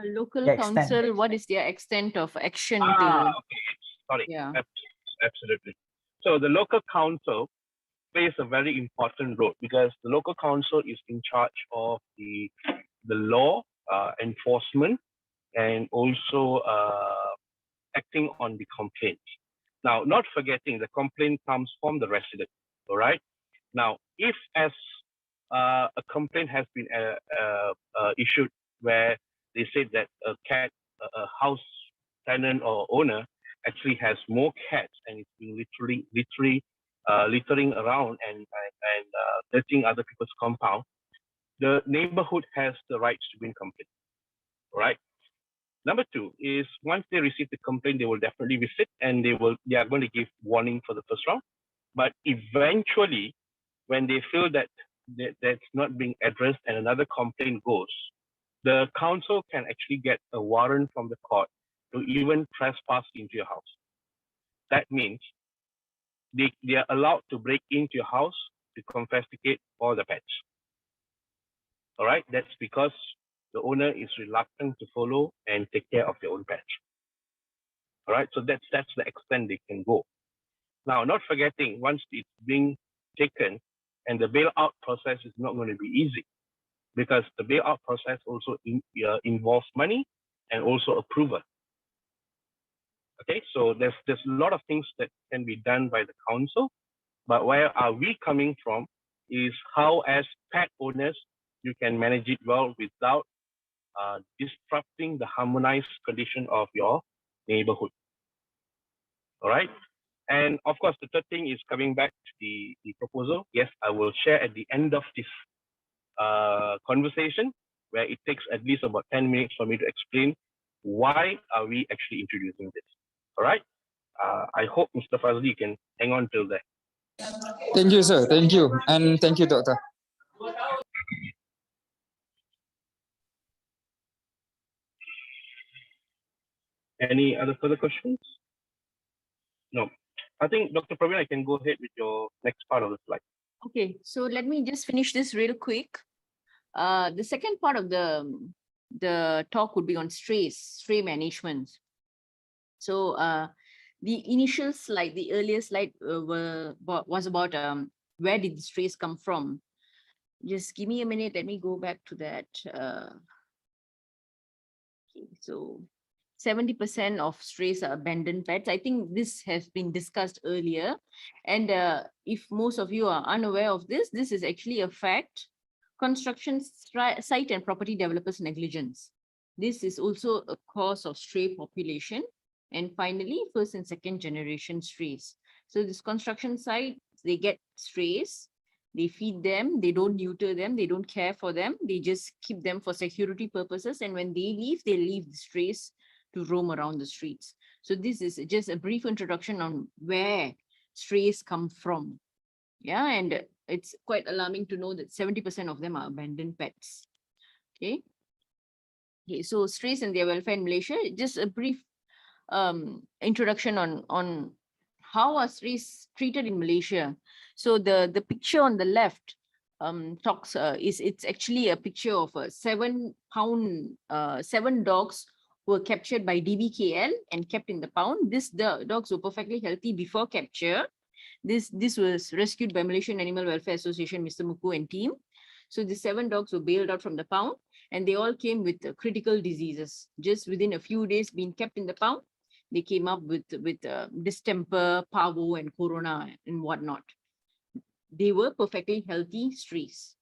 Local The extent. council, what is their extent of action to? Okay. Sorry. Yeah. Absolutely. So the local council plays a very important role because the local council is in charge of the law enforcement and also acting on the complaints. Now, not forgetting the complaint comes from the resident. All right. Now, if as a complaint has been issued where they said that a house tenant or owner actually has more cats and it's being littering around and dirtying other people's compound, the neighborhood has the rights to bring complaint. Right. Number two is once they receive the complaint, they will definitely visit and they are going to give warning for the first round. But eventually, when they feel that that's not being addressed and another complaint goes, the council can actually get a warrant from the court to even trespass into your house. That means they are allowed to break into your house to confiscate all the pets. All right, that's because the owner is reluctant to follow and take care of their own pets. All right, so that's the extent they can go. Now, not forgetting, once it's being taken, and the bailout process is not going to be easy, because the bailout process also involves money and also approval. Okay, so there's a lot of things that can be done by the council, but where are we coming from is how, as pet owners, you can manage it well without disrupting the harmonized condition of your neighborhood. All right. And of course, the third thing is coming back to the proposal. Yes, I will share at the end of this conversation, where it takes at least about 10 minutes for me to explain why are we actually introducing this. All right. I hope, Mr. Fazli, you can hang on till there. Thank you, sir. Thank you. And thank you, doctor. Any other further questions? No. I think, Dr. Praveena, I can go ahead with your next part of the slide. Okay, so let me just finish this real quick. The second part of the talk would be on stray management. So the initial slide, the earlier slide was about where did the strays come from. Just give me a minute, let me go back to that. Okay, so 70% of strays are abandoned pets. I think this has been discussed earlier. And if most of you are unaware of this, this is actually a fact. Construction site and property developers negligence. This is also a cause of stray population. And finally, first and second generation strays. So this construction site, they get strays, they feed them, they don't neuter them, they don't care for them, they just keep them for security purposes. And when they leave the strays to roam around the streets. So this is just a brief introduction on where strays come from. Yeah, and it's quite alarming to know that 70% of them are abandoned pets. Okay. Okay, so strays and their welfare in Malaysia, just a brief introduction on how are strays treated in Malaysia. So the picture on the left it's actually a picture of a 7 dogs were captured by DBKL and kept in the pound. The dogs were perfectly healthy before capture. This was rescued by Malaysian Animal Welfare Association, Mr. Muku and team. So the 7 dogs were bailed out from the pound and they all came with critical diseases. Just within a few days being kept in the pound, they came up with distemper, parvo and corona and whatnot. They were perfectly healthy strays.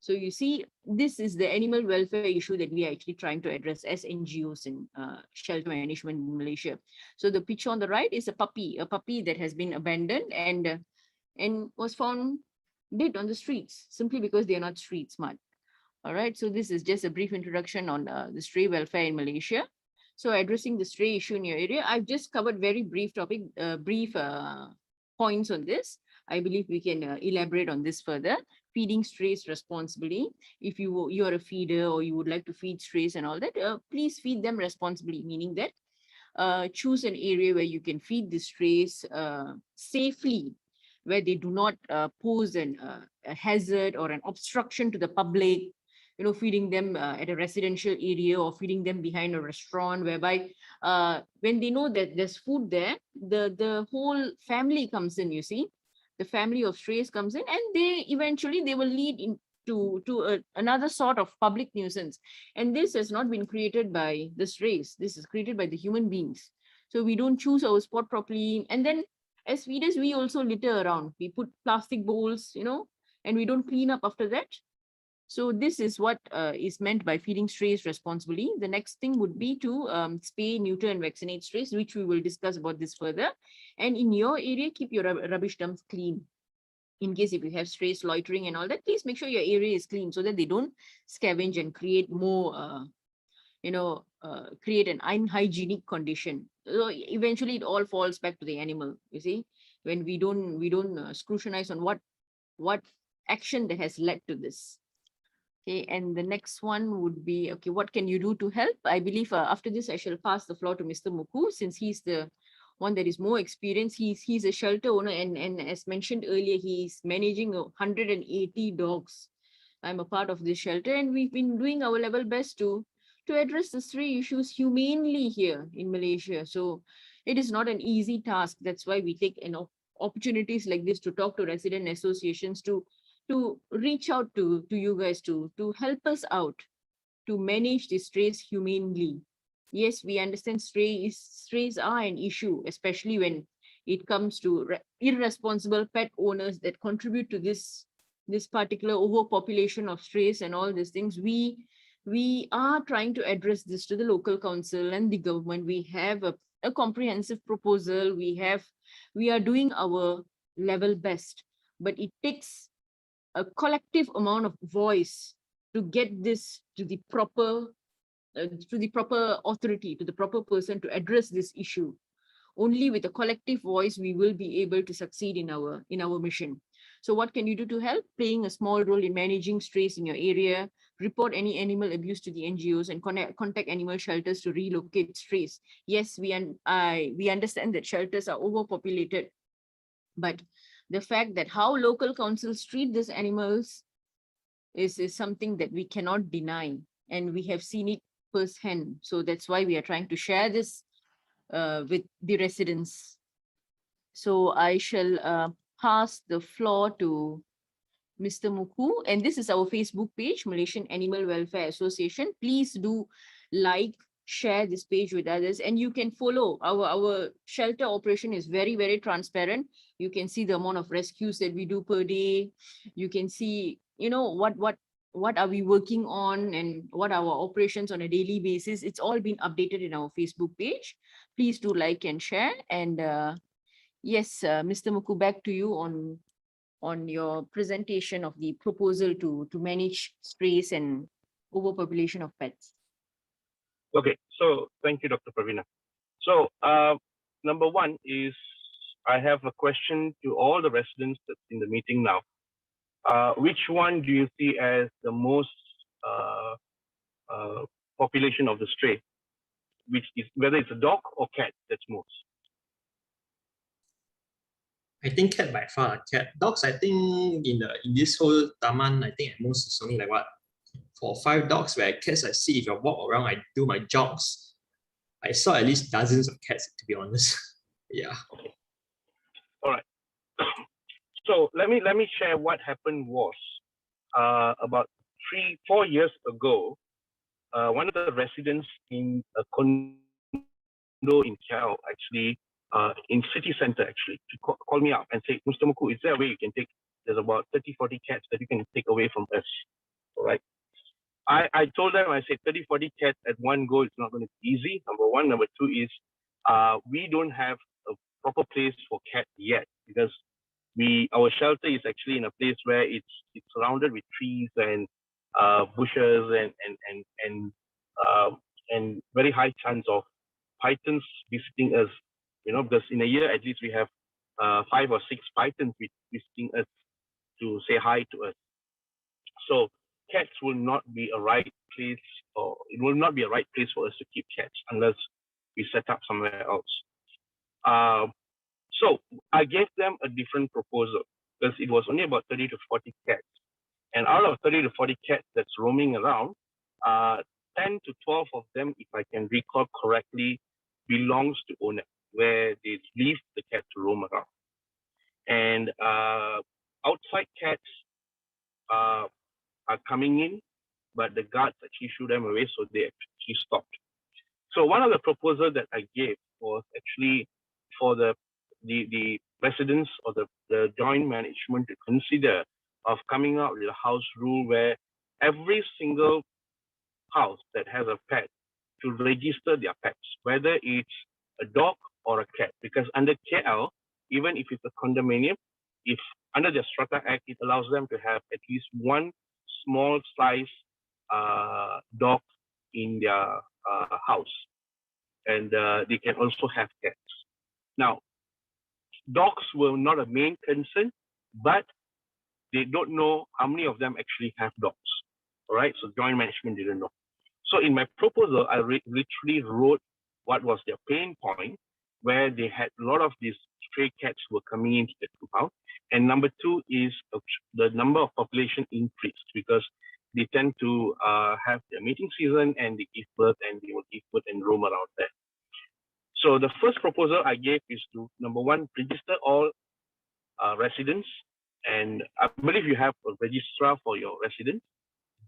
So you see, this is the animal welfare issue that we are actually trying to address as NGOs in shelter management in Malaysia. So the picture on the right is a puppy that has been abandoned and was found dead on the streets simply because they are not street smart. All right, so this is just a brief introduction on the stray welfare in Malaysia. So addressing the stray issue in your area, I've just covered very brief points on this. I believe we can elaborate on this further. Feeding strays responsibly. If you are a feeder or you would like to feed strays and all that, please feed them responsibly, meaning that choose an area where you can feed the strays safely, where they do not pose a hazard or an obstruction to the public. You know, feeding them at a residential area or feeding them behind a restaurant, whereby when they know that there's food there, the whole family comes in, you see. The family of strays comes in and they will lead into another sort of public nuisance. And this has not been created by the strays. This is created by the human beings. So we don't choose our spot properly. And then as feeders, we also litter around. We put plastic bowls, you know, and we don't clean up after that. So this is what is meant by feeding strays responsibly. The next thing would be to spay, neuter, and vaccinate strays, which we will discuss about this further. And in your area, keep your rubbish dumps clean. In case if you have strays loitering and all that, please make sure your area is clean so that they don't scavenge and create more, create an unhygienic condition. So eventually it all falls back to the animal, you see, when we don't scrutinize on what action that has led to this. Okay, and the next one would be, okay, what can you do to help? I believe after this, I shall pass the floor to Mr. Muku, since he's the one that is more experienced. He's a shelter owner, and as mentioned earlier, he's managing 180 dogs. I'm a part of this shelter, and we've been doing our level best to address the stray issues humanely here in Malaysia. So it is not an easy task. That's why we take opportunities like this to talk to resident associations, to reach out to you guys to help us out to manage the strays humanely. Yes, we understand strays are an issue, especially when it comes to irresponsible pet owners that contribute to this particular overpopulation of strays and all these things. We are trying to address this to the local council and the government. We have a comprehensive proposal. We are doing our level best, but it takes a collective amount of voice to get this to the proper authority, to the proper person to address this issue. Only with a collective voice we will be able to succeed in our mission. So what can you do to help? Playing a small role in managing strays in your area, report any animal abuse to the NGOs, and contact animal shelters to relocate strays. Yes, we understand that shelters are overpopulated, but the fact that how local councils treat these animals is something that we cannot deny, and we have seen it firsthand. So that's why we are trying to share this with the residents. So I shall pass the floor to Mr. Muku, and this is our Facebook page, Malaysian Animal Welfare Association. Please do like, share this page with others, and you can follow our shelter operation is very, very transparent. You can see the amount of rescues that we do per day. You can see, what are we working on and what are our operations on a daily basis. It's all been updated in our Facebook page. Please do like and share. And yes, Mr. Muku, back to you on your presentation of the proposal to manage strays and overpopulation of pets. Okay, so thank you, Dr. Praveena. So number one is, I have a question to all the residents that's in the meeting now. Which one do you see as the most population of the stray? Which is, whether it's a dog or cat, that's most? I think cat by far. Cat. Dogs, I think in this whole taman, I think at most it's only like what, 4 or 5 dogs. Where cats, I see if I walk around, I do my jogs, I saw at least dozens of cats, to be honest. Yeah. Okay. All right. So let me share what happened was about 3-4 years ago. One of the residents in a condo in KL, actually, in city center, actually, to call me up and say, Mr. Muku, is there a way you can take, there's about 30-40 cats that you can take away from us? All right. I told them, I said 30-40 cats at one go, it's not going to be easy, number one. Number two is, we don't have a proper place for cats yet, because our shelter is actually in a place where it's surrounded with trees and bushes and very high chance of pythons visiting us, because in a year at least we have 5 or 6 pythons visiting us to say hi to us. So cats will not be a right place, or it will not be a right place for us to keep cats unless we set up somewhere else. So I gave them a different proposal, because it was only about 30 to 40 cats. And out of 30 to 40 cats that's roaming around, 10 to 12 of them, if I can recall correctly, belongs to owner, where they leave the cat to roam around. And outside cats are coming in, but the guards actually shoo them away, so they actually stopped. So one of the proposals that I gave was actually for the residents or the joint management to consider of coming out with a house rule where every single house that has a pet to register their pets, whether it's a dog or a cat, because under KL, even if it's a condominium, if under the Strata Act, it allows them to have at least one small size dog in their house, and they can also have cats. Now, dogs were not a main concern, but they don't know how many of them actually have dogs. All right, so joint management didn't know. So in my proposal, I literally wrote what was their pain point, where they had a lot of these stray cats were coming into the compound. And number two is the number of population increased because they tend to have their mating season and they give birth and they will give birth and roam around there. So the first proposal I gave is to, number one, register all residents. And I believe you have a registrar for your residents,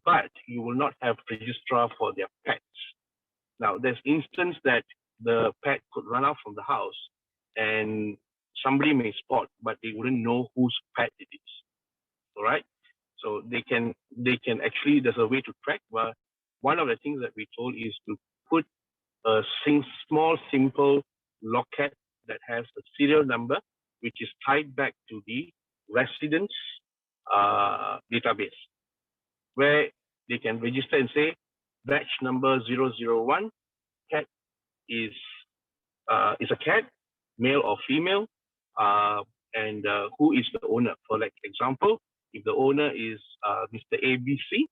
but you will not have registrar for their pets. Now, there's instance that the pet could run out from the house and somebody may spot, but they wouldn't know whose pet it is. All right. So they can actually, there's a way to track. But one of the things that we told is to put a small, simple locket that has a serial number, which is tied back to the residents database, where they can register and say batch number 001, cat is a cat, male or female, and who is the owner. For like example, if the owner is Mr. ABC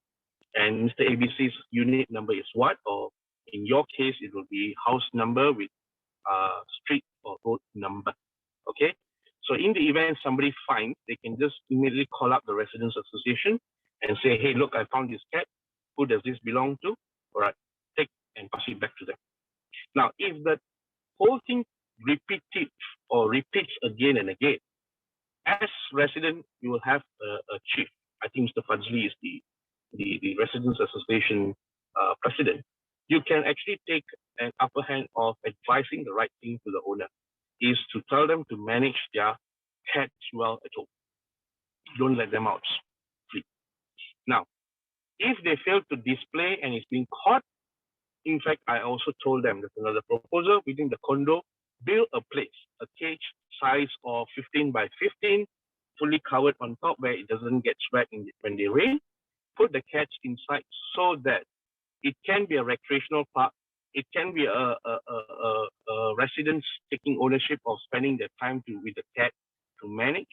and Mr. ABC's unit number is what, or in your case, it will be house number with street or road number. Okay. So in the event somebody finds, they can just immediately call up the Residents Association and say, hey, look, I found this cat. Who does this belong to? All right, take and pass it back to them. Now, if the whole thing repeats again and again, as resident, you will have a chief. I think Mr. Fadzli is the Residents Association president. You can actually take an upper hand of advising the right thing to the owner, is to tell them to manage their cats well at home. Don't let them out free. Now, if they fail to display and it's being caught, in fact, I also told them there's another proposal within the condo, build a place, a cage size of 15 by 15, fully covered on top where it doesn't get sweat when they rain. Put the cats inside so that it can be a recreational park. It can be a residents taking ownership of spending their time with the cat to manage.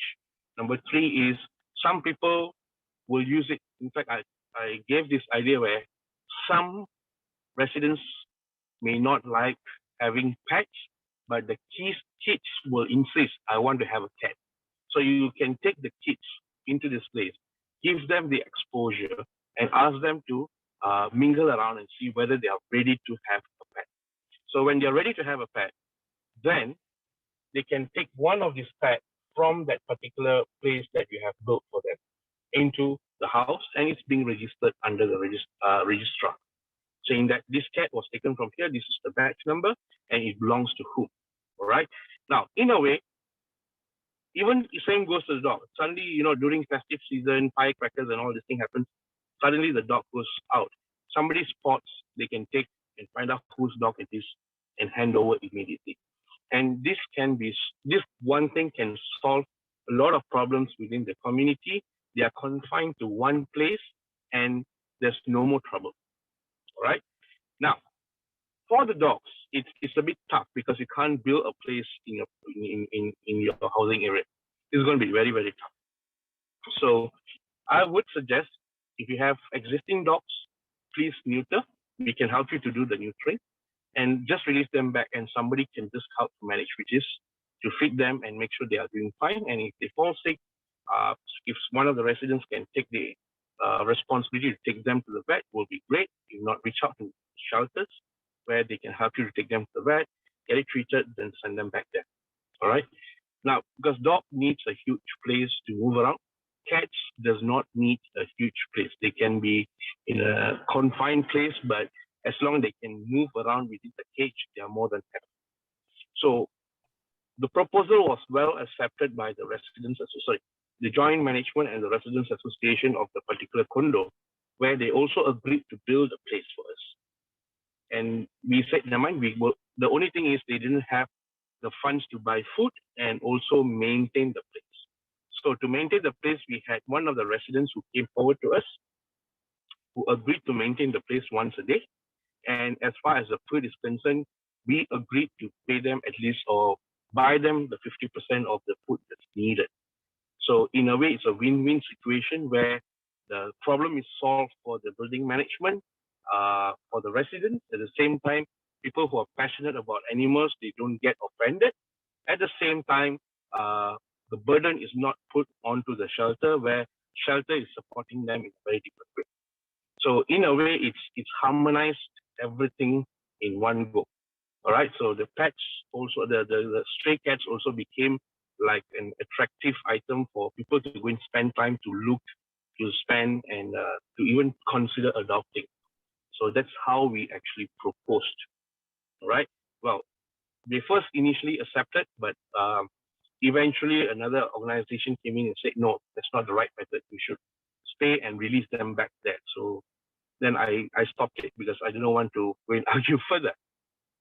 Number three is some people will use it. In fact, I gave this idea where some residents may not like having pets, but the kids will insist, I want to have a cat. So you can take the kids into this place, give them the exposure and ask them to mingle around and see whether they are ready to have a pet. So when they're ready to have a pet, then they can take one of these pets from that particular place that you have built for them into the house, and it's being registered under the registrar, saying that this cat was taken from here, this is the batch number, and it belongs to whom. All right. Now, in a way, even the same goes to the dog. Suddenly, during festive season, firecrackers and all this thing happens, suddenly the dog goes out. Somebody spots, they can take and find out whose dog it is and hand over immediately. And this one thing can solve a lot of problems within the community. They are confined to one place and there's no more trouble. All right. Now, for the dogs, it's a bit tough because you can't build a place in your housing area. It's going to be very, very tough. So I would suggest, if you have existing dogs, please neuter. We can help you to do the neutering and just release them back, and somebody can just help to manage, which is to feed them and make sure they are doing fine. And if they fall sick, if one of the residents can take the responsibility to take them to the vet, will be great. If not, reach out to shelters where they can help you to take them to the vet, get it treated, then send them back there. All right. Now, because dog needs a huge place to move around, cats does not need a huge place. They can be in a confined place, but as long as they can move around within the cage, they are more than happy. So the proposal was well accepted by the residents, the joint management and the residents association of the particular condo. where they also agreed to build a place for us. And we said, never mind, the only thing is they didn't have the funds to buy food and also maintain the place. So to maintain the place, we had one of the residents who came forward to us, who agreed to maintain the place once a day. And as far as the food is concerned, we agreed to pay them at least or buy them the 50% of the food that's needed. So in a way, it's a win-win situation where the problem is solved for the building management, for the residents. At the same time, people who are passionate about animals, they don't get offended. At the same time, the burden is not put onto the shelter, where shelter is supporting them in a very different way. So in a way, it's harmonized everything in one go. All right. So the pets also, the stray cats also became like an attractive item for people to go and spend time to look, to spend, and to even consider adopting. So that's how we actually proposed. All right. Well, they first initially accepted, but eventually another organization came in and said, no, that's not the right method. We should stay and release them back there. So then I stopped it because I didn't want to go and argue further.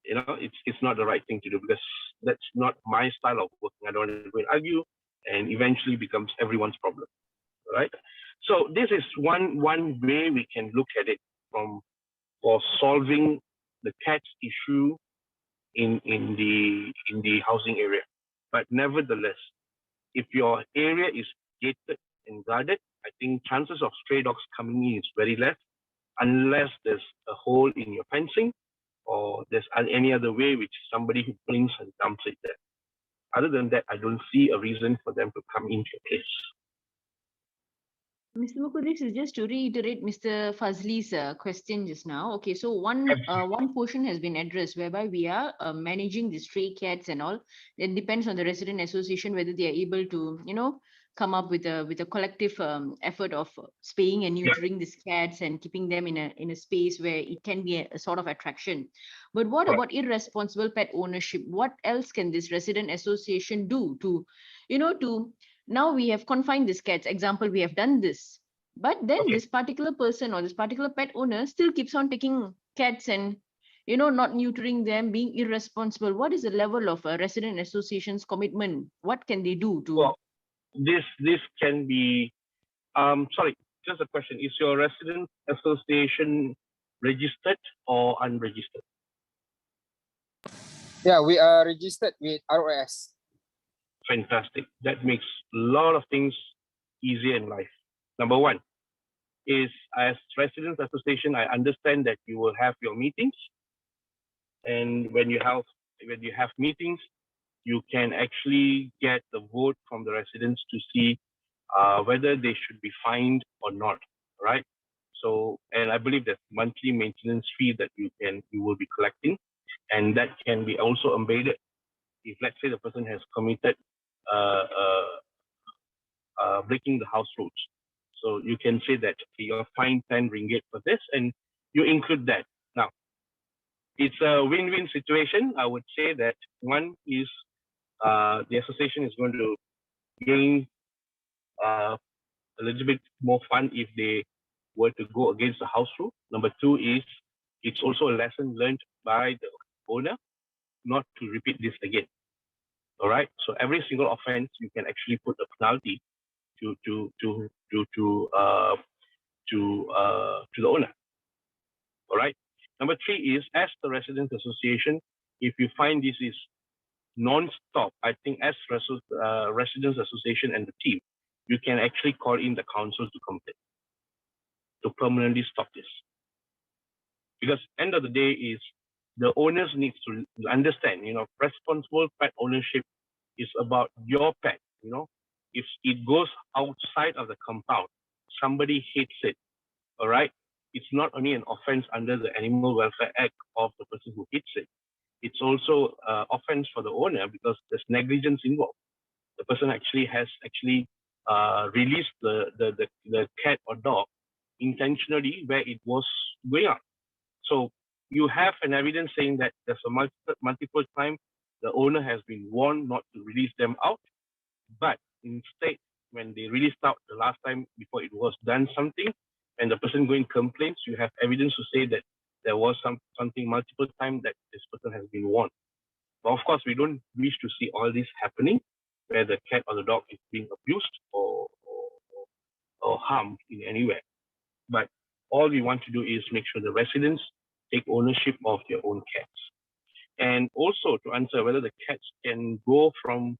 You know, it's not the right thing to do because that's not my style of working. I don't want to go and argue, and eventually becomes everyone's problem, right? So this is one way we can look at it for solving the cats issue in the housing area. But nevertheless, if your area is gated and guarded, I think chances of stray dogs coming in is very less, unless there's a hole in your fencing or there's any other way which somebody who brings and dumps it there. Other than that, I don't see a reason for them to come into your place. Mr. Muku, this is just to reiterate Mr. Fazli's question just now. Okay, so one portion has been addressed whereby we are managing the stray cats and all. It depends on the resident association whether they are able to, come up with a collective effort of spaying and neutering these cats and keeping them in a space where it can be a sort of attraction. But what about irresponsible pet ownership? What else can this resident association do to now we have confined these cats. Example, we have done this, but then this particular person or this particular pet owner still keeps on taking cats and not neutering them, being irresponsible. What is the level of a resident association's commitment? What can they do to? Well, this can be. Sorry, just a question: is your resident association registered or unregistered? Yeah, we are registered with ROS. Fantastic. That makes a lot of things easier in life. Number one is, as Residents Association, I understand that you will have your meetings. And when you have meetings, you can actually get the vote from the residents to see whether they should be fined or not, right? So, and I believe there's monthly maintenance fee that you will be collecting, and that can be also embedded if, let's say, the person has committed breaking the house rules. So you can say that you're fined 10 ringgit for this, and you include that. Now, it's a win-win situation. I would say that one is the association is going to gain a little bit more fun if they were to go against the house rule. Number two is it's also a lesson learned by the owner not to repeat this again. All right. So every single offense, you can actually put a penalty to the owner. All right. Number three is, as the Residents Association, if you find this is non-stop, I think as Residents Association and the team, you can actually call in the council to complain, to permanently stop this. Because end of the day is the owners need to understand, responsible pet ownership is about your pet, If it goes outside of the compound, somebody hates it, all right? It's not only an offense under the Animal Welfare Act of the person who hits it. It's also offense for the owner because there's negligence involved. The person has released the cat or dog intentionally where it was going on. So you have an evidence saying that there's a multiple time the owner has been warned not to release them out, but instead when they released out the last time before it was done something, when the person going complains, you have evidence to say that there was something multiple times that this person has been warned. But of course, we don't wish to see all this happening, where the cat or the dog is being abused or harmed in any way. But all we want to do is make sure the residents take ownership of their own cats. And also to answer whether the cats can go from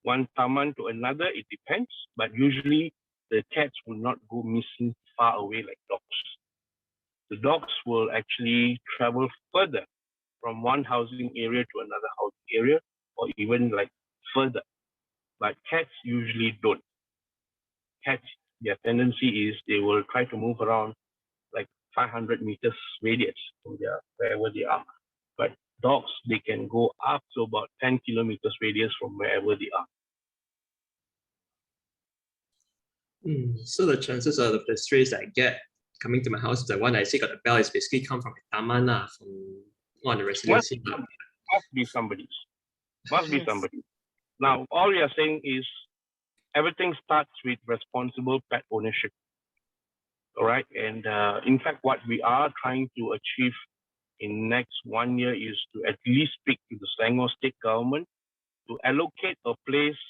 one taman to another, it depends. But usually the cats will not go missing far away like dogs. The dogs will actually travel further from one housing area to another housing area, or even like further. But cats usually don't. Cats, their tendency is they will try to move around like 500 meters radius from wherever they are. But dogs, they can go up to about 10 kilometers radius from wherever they are. So the chances of the strays that I get coming to my house, the one I see got the bell, is basically come from a taman, from one of the residents. Must be somebody. Must be somebody. Now, all we are saying is everything starts with responsible pet ownership. All right. And in fact, what we are trying to achieve in next 1 year is to at least speak to the Selangor state government to allocate a place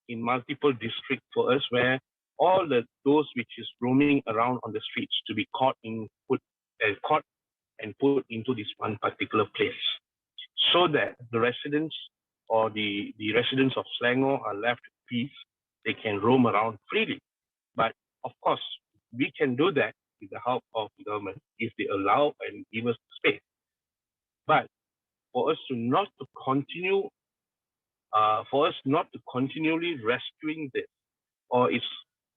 in multiple districts for us where all those which is roaming around on the streets to be caught and put into this one particular place, so that the residents or the residents of Selangor are left in peace. They can roam around freely. But of course, we can do that with the help of the government if they allow and give us space. But for us not to continually rescuing this, or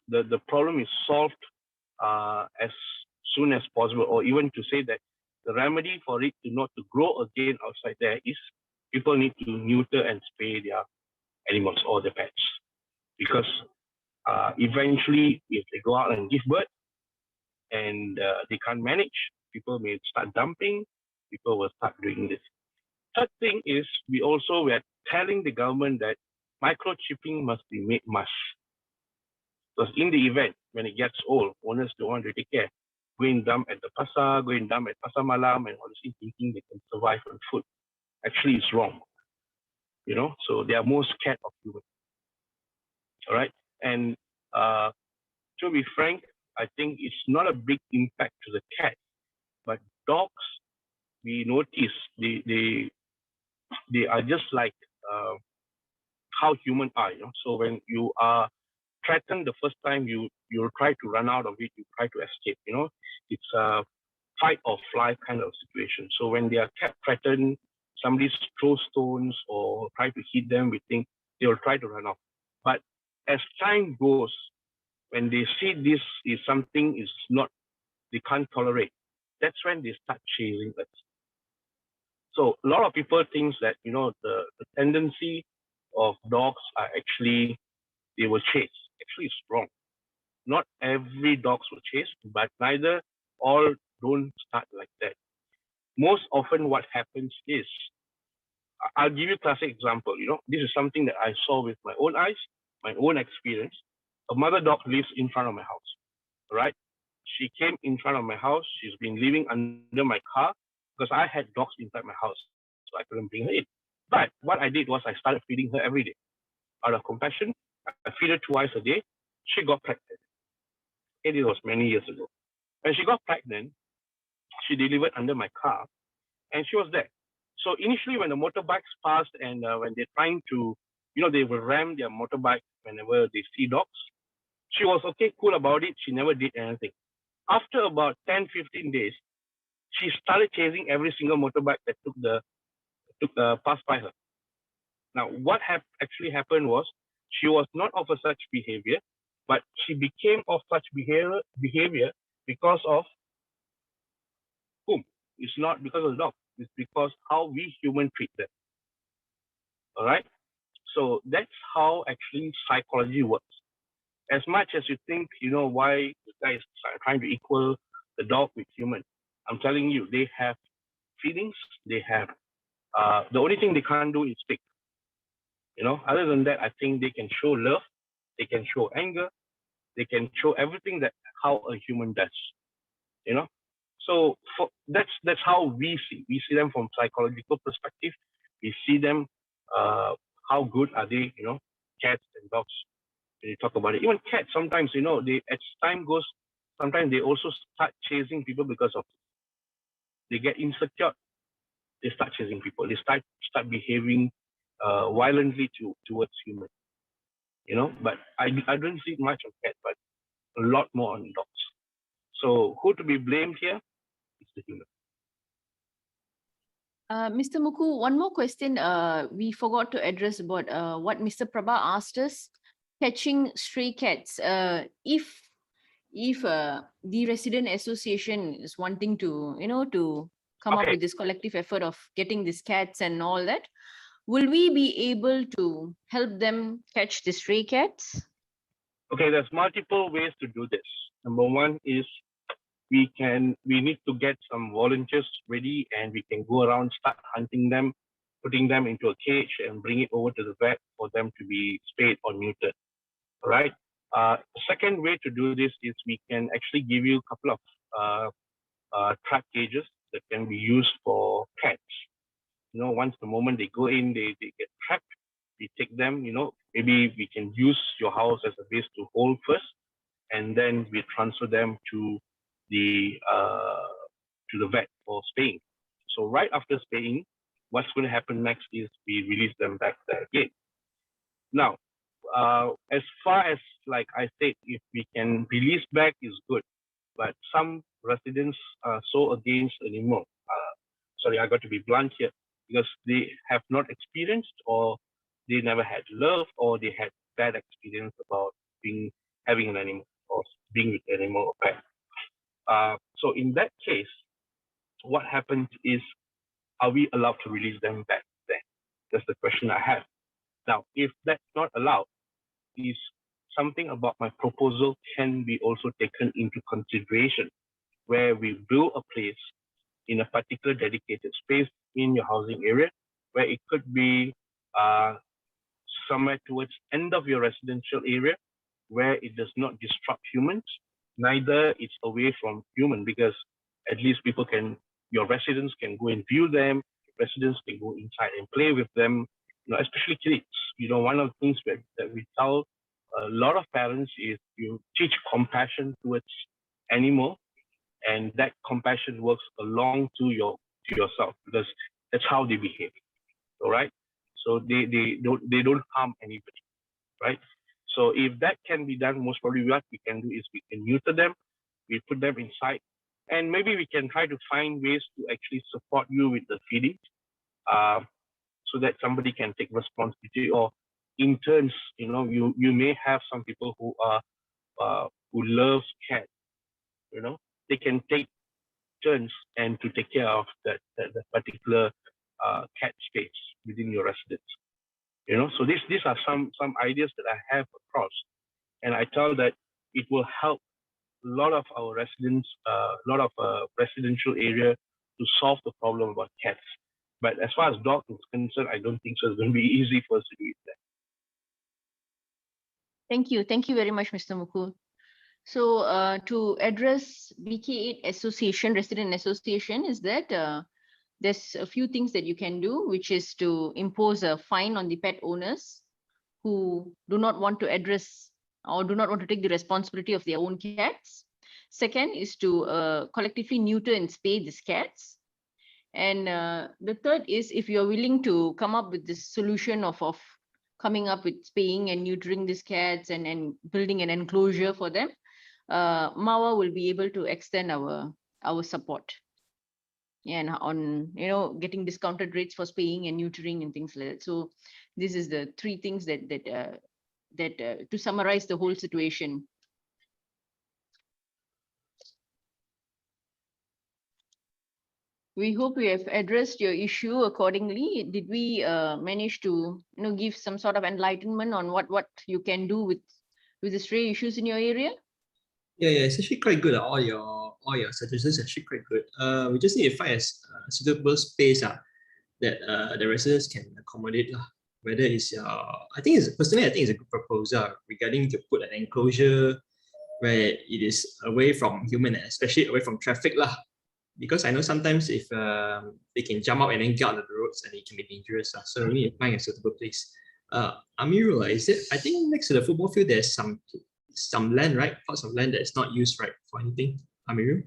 the problem is solved as soon as possible, or even to say that the remedy for it not to grow again outside there is people need to neuter and spay their animals or their pets. Because eventually, if they go out and give birth and they can't manage, people may start dumping, people will start doing this. Third thing is we are telling the government that microchipping must be made must. Because in the event, when it gets old, owners don't want to take care. Go and dump at the pasar, go and dump at pasar malam, and honestly thinking they can survive on food. Actually, it's wrong. So they are more scared of humans. All right. And to be frank, I think it's not a big impact to the cat, but dogs, we notice they are just like how humans are. So when you are threatened the first time, you'll try to run out of it, you try to escape. It's a fight or flight kind of situation. So when they are kept threatened, somebody throws stones or try to hit them, we think they will try to run off. But as time goes, when they see this is something they can't tolerate, that's when they start chasing us. So a lot of people think that the tendency of dogs are actually they will chase. Actually, it's wrong. Not every dogs will chase, but neither all don't start like that. Most often, what happens is, I'll give you a classic example. This is something that I saw with my own eyes, my own experience. A mother dog lives in front of my house. Right? She came in front of my house. She's been living under my car because I had dogs inside my house, so I couldn't bring her in. But what I did was I started feeding her every day. Out of compassion, I feed her twice a day. She got pregnant. It was many years ago. When she got pregnant, she delivered under my car, and she was there. So initially, when the motorbikes passed and when they're trying to, they will ram their motorbike whenever they see dogs, she was okay, cool about it. She never did anything. After about 10, 15 days, she started chasing every single motorbike that passed by her. Now, what actually happened was she was not of a such behavior, but she became of such behavior because of whom? It's not because of the dog. It's because how we humans treat them. All right? So that's how actually psychology works. As much as you think, why the guy is trying to equal the dog with human, I'm telling you, they have feelings. They have, the only thing they can't do is speak. Other than that, I think they can show love. They can show anger. They can show everything that how a human does. So that's how we see them from psychological perspective. We see them, how good are they, cats and dogs. When you talk about it, even cats sometimes, they, as time goes, sometimes they also start chasing people because of, they get insecure, they start chasing people, they start behaving violently towards humans, but I don't see much of cats, but a lot more on dogs. So who to be blamed here? It's the human. Mr. Muku, one more question. We forgot to address about what Mr. Prabha asked us. Catching stray cats. If the resident association is wanting to, to come up with this collective effort of getting these cats and all that, will we be able to help them catch the stray cats? Okay, there's multiple ways to do this. Number one is we need to get some volunteers ready, and we can go around, start hunting them, putting them into a cage and bring it over to the vet for them to be spayed or neutered. All right. The second way to do this is we can actually give you a couple of trap cages that can be used for cats. Once the moment they go in, they get trapped. We take them, maybe we can use your house as a base to hold first, and then we transfer them to the vet for spaying. So right after spaying, what's going to happen next is we release them back there again. Now, as far as, like I said, if we can release back is good, but some residents are so against anymore. Sorry, I got to be blunt here, because they have not experienced, or they never had love, or they had bad experience about having an animal or being with an animal or pet. So in that case, what happens is, are we allowed to release them back there? That's the question I have. Now, if that's not allowed, is something about my proposal can be also taken into consideration, where we build a place in a particular dedicated space in your housing area, where it could be somewhere towards end of your residential area, where it does not disrupt humans, neither it's away from human, because at least your residents can go and view them, residents can go inside and play with them, especially kids. One of the things that we tell a lot of parents is you teach compassion towards animal, and that compassion works along to yourself, because that's how they behave. All right. So they don't harm anybody, right? So if that can be done, most probably what we can do is we can neuter them, we put them inside, and maybe we can try to find ways to actually support you with the feeding, so that somebody can take responsibility. Or in turns, you may have some people who love cats, they can take turns and to take care of that particular cat space within your residence. So these are some ideas that I have across, and I tell that it will help a lot of our residents, a lot of residential area to solve the problem about cats. But as far as dogs is concerned, I don't think so. It's going to be easy for us to do it there. Thank you. Thank you very much, Mr. Mukul. So to address BK8 Association, Resident Association, is that there's a few things that you can do, which is to impose a fine on the pet owners who do not want to address or do not want to take the responsibility of their own cats. Second is to collectively neuter and spay these cats. And the third is, if you're willing to come up with this solution of coming up with spaying and neutering these cats and building an enclosure for them, MAWA will be able to extend our support. And on getting discounted rates for spaying and neutering and things like that. So this is the three things that to summarize the whole situation. We hope we have addressed your issue accordingly. Did we manage to give some sort of enlightenment on what you can do with the stray issues in your area? Yeah, it's actually quite good. All your suggestions are actually quite good. We just need to find a suitable space that the residents can accommodate. Whether it's I think it's a good proposal regarding to put an enclosure where it is away from human, especially away from traffic lah. Because I know sometimes if they can jump out and then get out of the roads and it can be dangerous. So we need to find a suitable place. Amirul, is it? I think next to the football field there's some land, right? Parts of land that is not used, right, for anything. Amirul?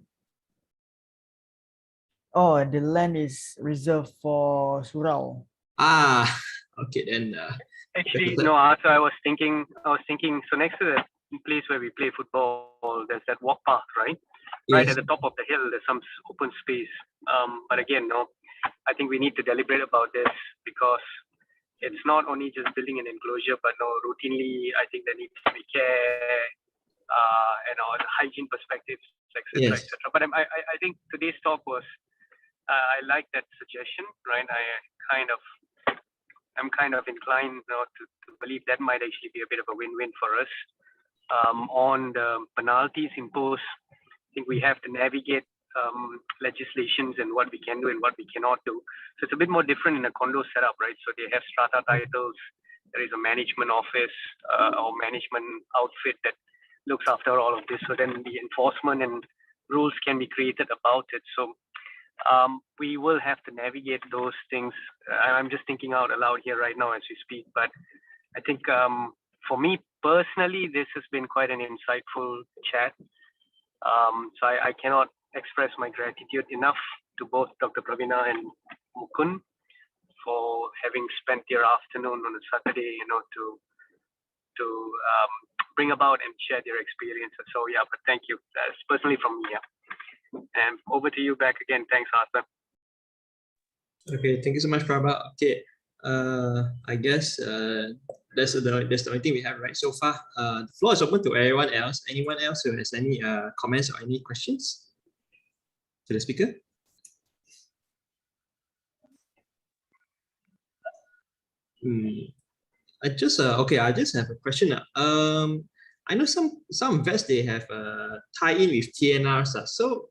Oh, the land is reserved for surau. Ah, okay then. Actually, no, Arthur, I was thinking, so next to the place where we play football, there's that walk path, right? Right Yes. at the top of the hill, there's some open space. But again, no, I think we need to deliberate about this because it's not only just building an enclosure, but no, routinely, I think there needs to be care, the hygiene perspectives, etc., Yes. etc. But I think today's talk was, I like that suggestion, right? I'm kind of inclined now to believe that might actually be a bit of a win-win for us. On the penalties imposed, I think we have to navigate legislations and what we can do and what we cannot do. So it's a bit more different in a condo setup, right? So they have strata titles. There is a management office or management outfit that looks after all of this. So then the enforcement and rules can be created about it. So we will have to navigate those things. I'm just thinking out aloud here right now as we speak. But I think for me personally, this has been quite an insightful chat. So I cannot express my gratitude enough to both Dr. Praveena and Mukun for having spent their afternoon on a Saturday, to bring about and share their experiences. So yeah, but thank you. That's personally from me. Yeah. And over to you back again. Thanks, Arthur. Okay, thank you so much, Prabha. Okay, I guess that's the only thing we have right so far. The floor is open to everyone else. Anyone else who has any comments or any questions to the speaker? I just have a question. I know some vets, they have tie in with TNRs. So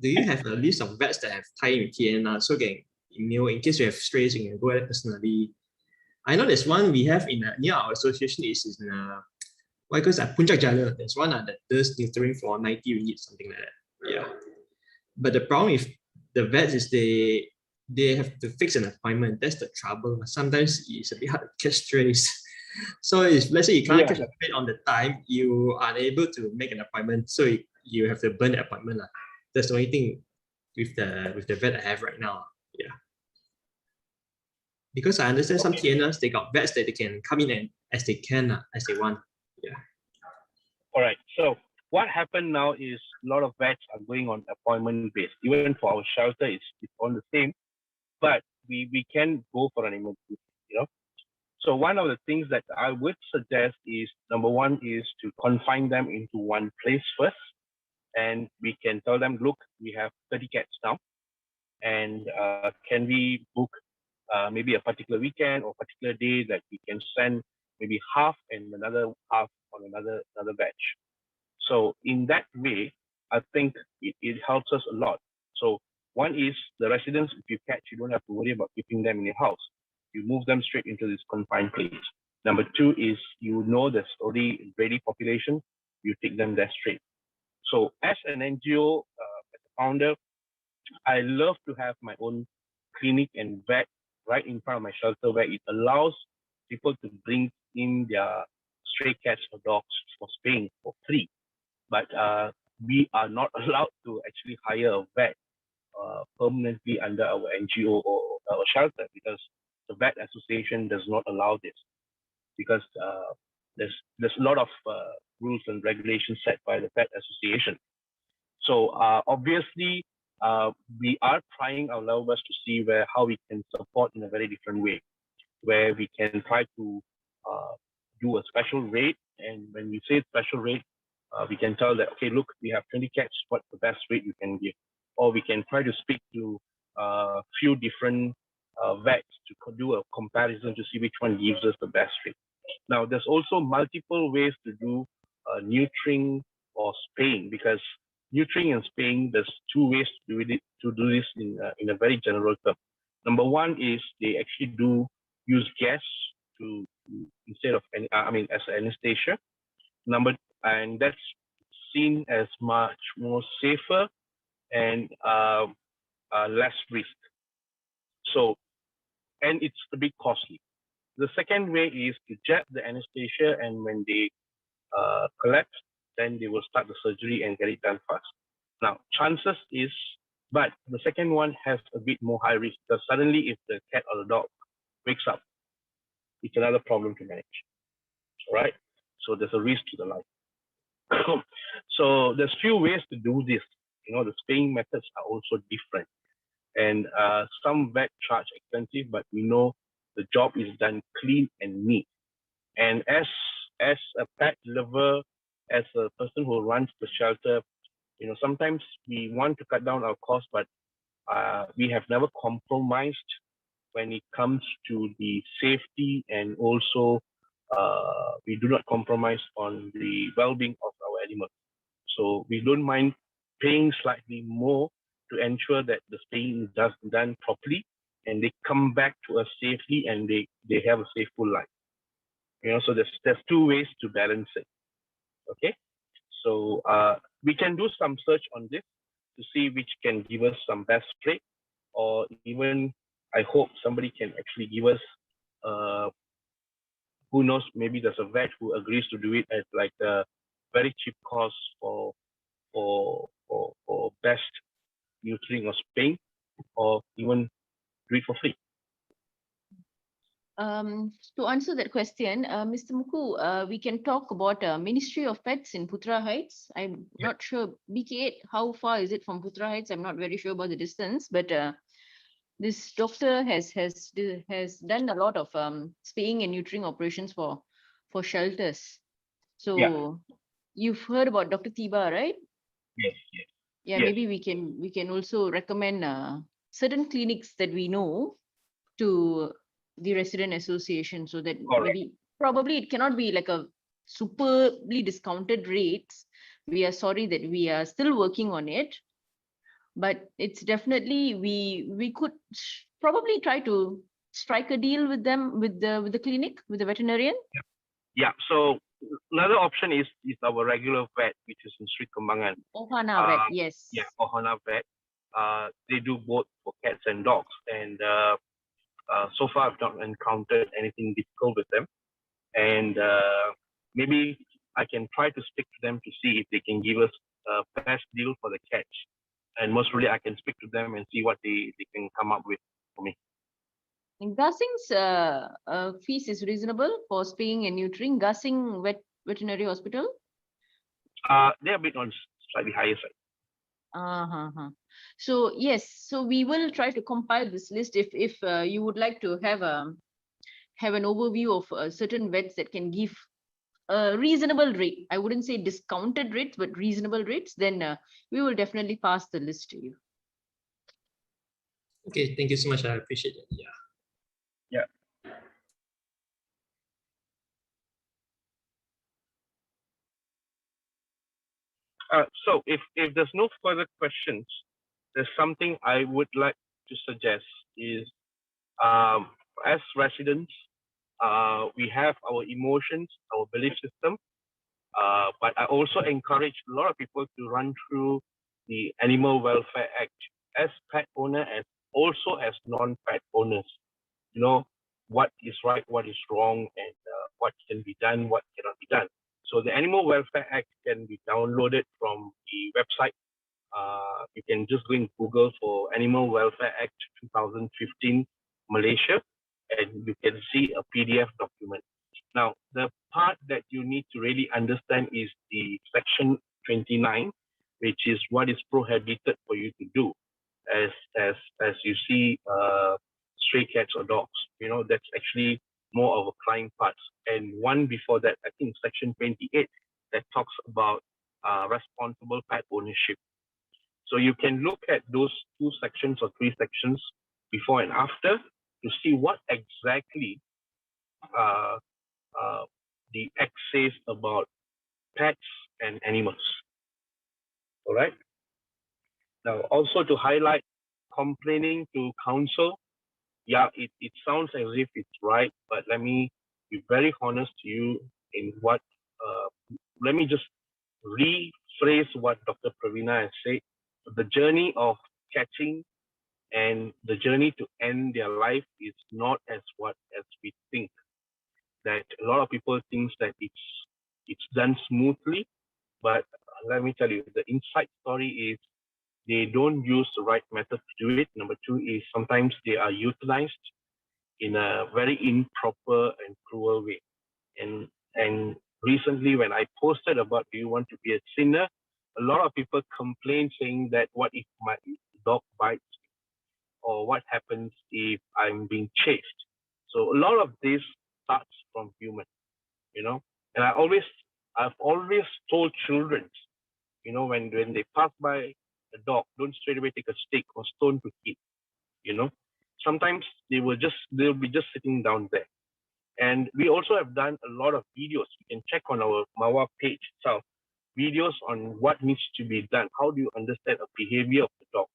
do you have a list of vets that have tie in with TNR? So in case you have strays, you can go ahead personally. I know there's one we have in near our association is in Puncak Jaya. There's one that does neutering for 90 ringgit, something like that. Yeah. But the problem with the vets is they have to fix an appointment. That's the trouble. Sometimes it's a bit hard to catch strays. So if let's say you can't catch a vet on the time, you are unable to make an appointment. So you have to burn the appointment. That's the only thing with the vet I have right now. Yeah. Because I understand some TNRs, they got vets that they can come in and as they want. Yeah. All right. So what happened now is a lot of vets are going on appointment based. Even for our shelter, it's on the same, but we can go for an emergency, So one of the things that I would suggest is, number one is to confine them into one place first. And we can tell them, look, we have 30 cats now. And can we book maybe a particular weekend or particular day that we can send maybe half and another half on another batch. So in that way, I think it helps us a lot. So one is the residents, if you catch, you don't have to worry about keeping them in your house. You move them straight into this confined place. Number two is there's already ready population, you take them there straight. So as an NGO, as a founder, I love to have my own clinic and vet right in front of my shelter where it allows people to bring in their stray cats or dogs for spaying for free. But we are not allowed to actually hire a vet permanently under our NGO or our shelter because the vet association does not allow this because there's a lot of rules and regulations set by the vet association. So obviously we are trying our level best to see how we can support in a very different way, where we can try to do a special rate. And when we say special rate, we can tell that, okay, look, we have 20 cats, what's the best rate you can give? Or we can try to speak to a few different vets to do a comparison to see which one gives us the best rate. Now, there's also multiple ways to do neutering or spaying, because neutering and spaying, there's two ways to do this in a very general term. Number one is they actually do use gas instead of as anesthesia. And that's seen as much more safer and less risk. So, and it's a bit costly. The second way is to jet the anesthesia, and when they collapse, then they will start the surgery and get it done fast. Now, chances is, but the second one has a bit more high risk, because suddenly if the cat or the dog wakes up, it's another problem to manage. All right? So there's a risk to the life. So there's few ways to do this. You know, the spaying methods are also different. And some vet charge expensive, but we know the job is done clean and neat. And as a pet lover, as a person who runs the shelter, you know, sometimes we want to cut down our costs, but we have never compromised when it comes to the safety, and also we do not compromise on the well-being of our animals. So we don't mind paying slightly more to ensure that the spaying is done properly, and they come back to us safely, and they have a safe full life. You know, so there's two ways to balance it. Okay, so we can do some search on this to see which can give us some best rate, or even I hope somebody can actually give us who knows, maybe there's a vet who agrees to do it at like a very cheap cost for best neutering or spaying, or even do it for free. To answer that question, Mr. Muku, we can talk about Ministry of Pets in Putra Heights. I'm not sure, BK8, how far is it from Putra Heights? I'm not very sure about the distance, but this doctor has done a lot of spaying and neutering operations for shelters. So you've heard about Dr. Tiba, right? Yes. Yeah, maybe we can also recommend certain clinics that we know to the resident association, so that maybe probably it cannot be like a superbly discounted rates. We are sorry that we are still working on it, but it's definitely we could probably try to strike a deal with them, with the clinic, with the veterinarian. Yeah. So another option is our regular vet, which is in Sri Kembangan. Ohana Vet, yes. Yeah, Ohana Vet. They do both for cats and dogs, and so far I've not encountered anything difficult with them. And maybe I can try to speak to them to see if they can give us a best deal for the cats. And most really, I can speak to them and see what they can come up with for me. And Gasing's fees is reasonable for spaying and neutering. Gasing Veterinary Hospital? They're a bit on slightly higher side. So yes, so we will try to compile this list if you would like to have an overview of certain vets that can give a reasonable rate. I wouldn't say discounted rates, but reasonable rates. Then we will definitely pass the list to you. Okay, thank you so much. I appreciate it. Yeah. So if there's no further questions, there's something I would like to suggest is, as residents, we have our emotions, our belief system, but I also encourage a lot of people to run through the Animal Welfare Act as pet owner, as also as non-pet owners. You know, what is right, what is wrong, and what can be done, what cannot be done. So the Animal Welfare Act can be downloaded from the website. You can just go in Google for Animal Welfare Act 2015 Malaysia, and you can see a PDF document. Now, the part that you need to really understand is the section 29, which is what is prohibited for you to do. As you see, stray cats or dogs, you know, that's actually more of a crime part. And one before that, I think section 28, that talks about responsible pet ownership. So you can look at those two sections or three sections before and after to see what exactly the Act says about pets and animals. All right. Now, also to highlight, complaining to council, yeah, it sounds as if it's right, but let me be very honest to you in what, let me just phrase what Dr. Praveena has said. The journey of catching and the journey to end their life is not as we think. That a lot of people think that it's done smoothly, but let me tell you, the inside story is they don't use the right method to do it. Number two is sometimes they are euthanized in a very improper and cruel way. And recently when I posted about do you want to be a sinner, a lot of people complain saying that what if my dog bites me? Or what happens if I'm being chased? So a lot of this starts from human, you know. And I've always told children, you know, when they pass by a dog, don't straight away take a stick or stone to hit, you know. Sometimes they'll be just sitting down there. And we also have done a lot of videos. You can check on our MAWA page itself, videos on what needs to be done. How do you understand a behavior of the dog?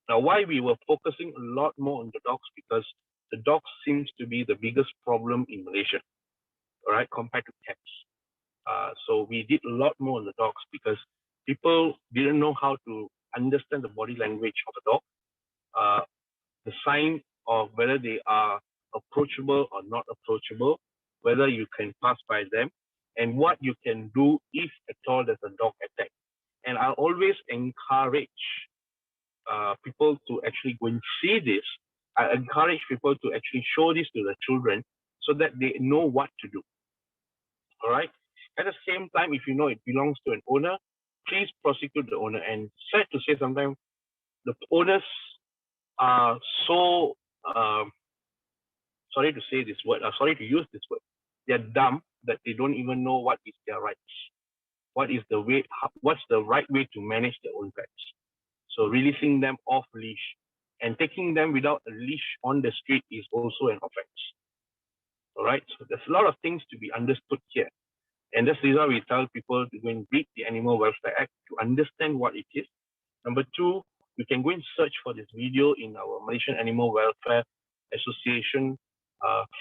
Now, why we were focusing a lot more on the dogs, because the dogs seems to be the biggest problem in Malaysia, all right, compared to cats. So we did a lot more on the dogs because people didn't know how to understand the body language of a dog, the sign of whether they are approachable or not approachable, whether you can pass by them, and what you can do if at all there's a dog attack. And I always encourage people to actually go and see this. I encourage people to actually show this to the children so that they know what to do. All right. At the same time, if you know it belongs to an owner, please prosecute the owner. And sad to say, sometimes the owners are so sorry to say this word, sorry to use this word, they're dumb that they don't even know what is their rights. What is the way, what's the right way to manage their own pets. So releasing them off leash and taking them without a leash on the street is also an offense. All right, so there's a lot of things to be understood here. And that's the reason we tell people to go and read the Animal Welfare Act to understand what it is. Number two, you can go and search for this video in our Malaysian Animal Welfare Association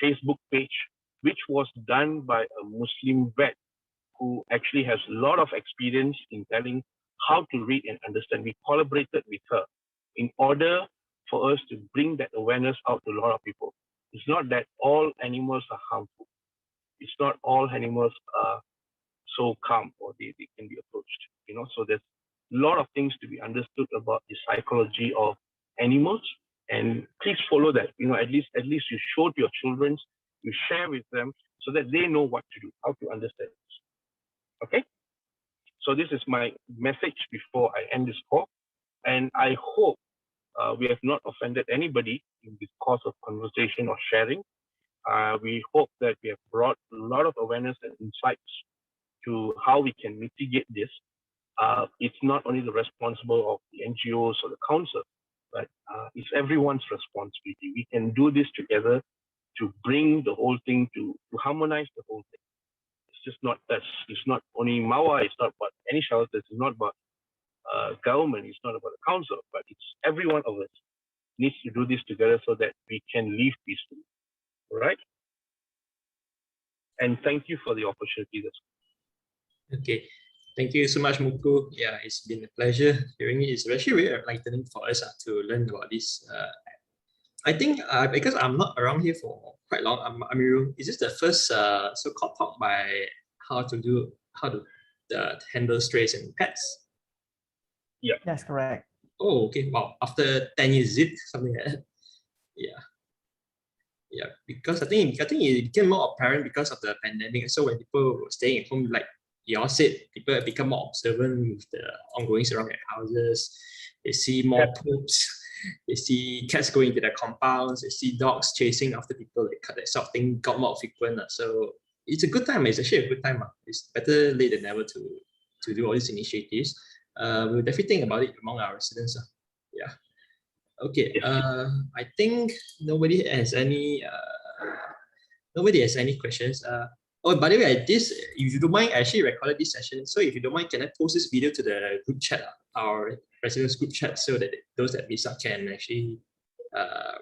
Facebook page, which was done by a Muslim vet who actually has a lot of experience in telling how to read and understand. We collaborated with her in order for us to bring that awareness out to a lot of people. It's not that all animals are harmful. It's not all animals are so calm or they can be approached. You know, so there's a lot of things to be understood about the psychology of animals. And please follow that. You know, at least you show to your children, you share with them so that they know what to do, how to understand this. Okay? So this is my message before I end this call. And I hope we have not offended anybody in this course of conversation or sharing. We hope that we have brought a lot of awareness and insights to how we can mitigate this. It's not only the responsibility of the NGOs or the council, but it's everyone's responsibility. We can do this together to bring the whole thing to harmonize the whole thing. It's just not us. It's not only MAWA. It's not about any shelters. It's not about government. It's not about the council, but it's every one of us needs to do this together so that we can live peacefully. All right? And thank you for the opportunity. Okay. Thank you so much, Muku. Yeah, it's been a pleasure hearing it. It's actually very enlightening for us to learn about this. I think because I'm not around here for quite long, is this the first so-called talk by how to handle strays and pets? Yeah. That's correct. Oh, okay. Wow. After 10 years, is it something like that? Yeah. Yeah, because I think it became more apparent because of the pandemic. So when people were staying at home, like you all said, people have become more observant with the ongoings around their houses. They see more poops. They see cats going into their compounds. They see dogs chasing after people. That sort of thing got more frequent. So it's a good time. It's actually a good time. It's better late than never to do all these initiatives. We'll definitely think about it among our residents. Yeah. Okay. I think nobody has any questions. Oh, by the way, if you don't mind, I actually recorded this session. So if you don't mind, can I post this video to the group chat, our residents group chat, so that those that miss out can actually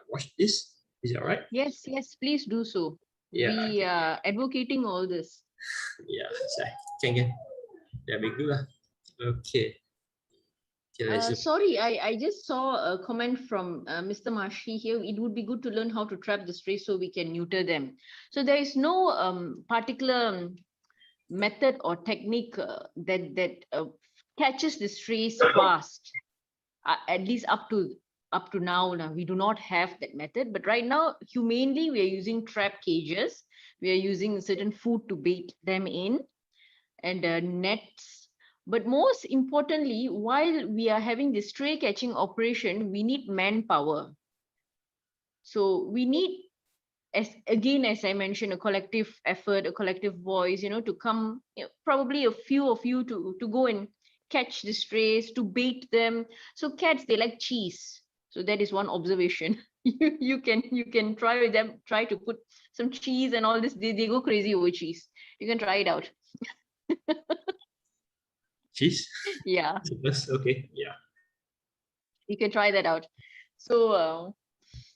watch this? Is it all right? Yes, please do so. Yeah. We are advocating all this. Yeah, can. Yeah, be good. Okay. Okay, Sorry, I just saw a comment from Mr. Mashi here. It would be good to learn how to trap the strays so we can neuter them. So there is no particular method or technique that catches the strays fast. At least up to now, we do not have that method. But right now, humanely, we are using trap cages. We are using certain food to bait them in, and nets. But most importantly, while we are having this stray catching operation, we need manpower. So we need, as I mentioned, a collective effort, a collective voice, to come, probably a few of you to go and catch the strays, to bait them. So cats, they like cheese. So that is one observation. You can try with them, try to put some cheese and all this. They go crazy over cheese. You can try it out. cheese. Yeah, That's okay. Yeah. you can try that out. So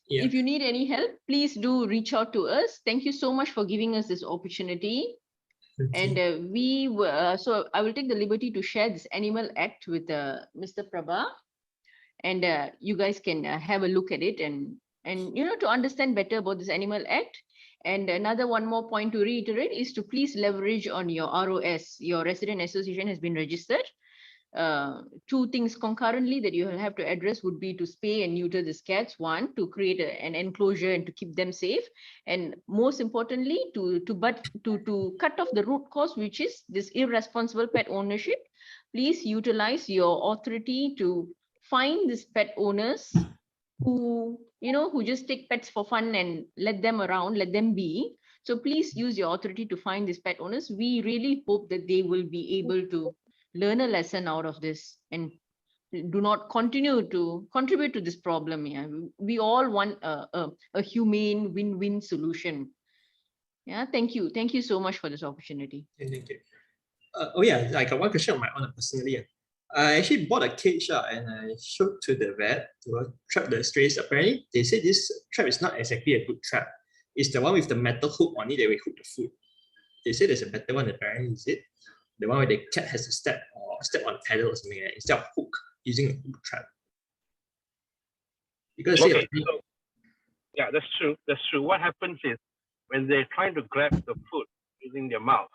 Yeah. if you need any help, please do reach out to us. Thank you so much for giving us this opportunity. And so I will take the liberty to share this Animal Act with Mr. Prabha, and you guys can have a look at it and to understand better about this Animal Act. And one more point to reiterate is to please leverage on your ROS. Your resident association has been registered. Two things concurrently that you will have to address would be to spay and neuter these cats. One, to create an enclosure and to keep them safe, and most importantly, to cut off the root cause, which is this irresponsible pet ownership. Please utilize your authority to find these pet owners who just take pets for fun and let them around, let them be. So please use your authority to find these pet owners. We really hope that they will be able to learn a lesson out of this and do not continue to contribute to this problem. Yeah, we all want a humane win-win solution. Yeah, thank you so much for this opportunity. Thank you. Oh yeah, I got one question on my own personally. I actually bought a cage and I showed to the vet to trap the strays. Apparently, they say this trap is not exactly a good trap. It's the one with the metal hook on it that we hook the food. They say there's a better one apparently, is it? The one where the cat has to step on pedal or something like that, instead of hook, using a hook trap. Because Okay, so, yeah, that's true. That's true. What happens is when they're trying to grab the food using their mouth,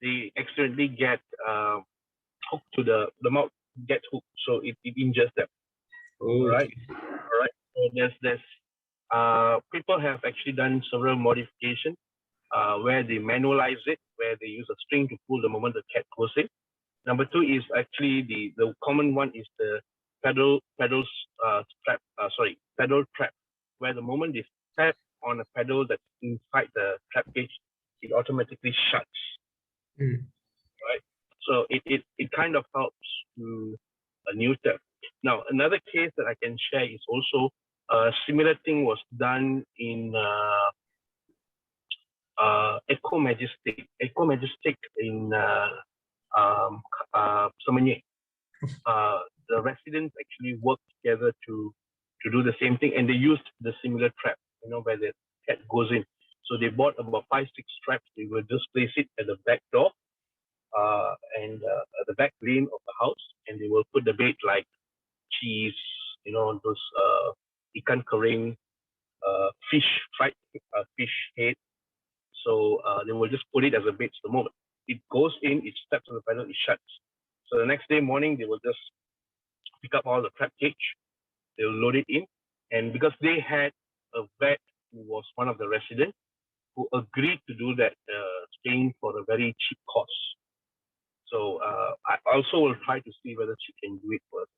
they accidentally get hooked to the mouth, gets hooked, so it injures them. All right. So there's people have actually done several modifications where they manualize it, where they use a string to pull the moment the cat goes in. Number two is actually the common one is the pedal trap, where the moment they step on a pedal that's inside the trap cage, it automatically shuts. Right. So it kind of helps to neuter. Now another case that I can share is also a similar thing was done in Eco Majestic in Semenyih. The residents actually worked together to do the same thing, and they used the similar trap, where the cat goes in. So they bought about 5-6 traps. They will just place it at the back door and at the back lane of the house, and they will put the bait like cheese, those ikan kering, fish, fried fish head. So they will just put it as a bait. The moment it goes in, it steps on the pedal, it shuts. So the next day morning, they will just pick up all the trap cage, they'll load it in. And because they had a vet who was one of the residents who agreed to do that staying for a very cheap cost. So I also will try to see whether she can do it for us.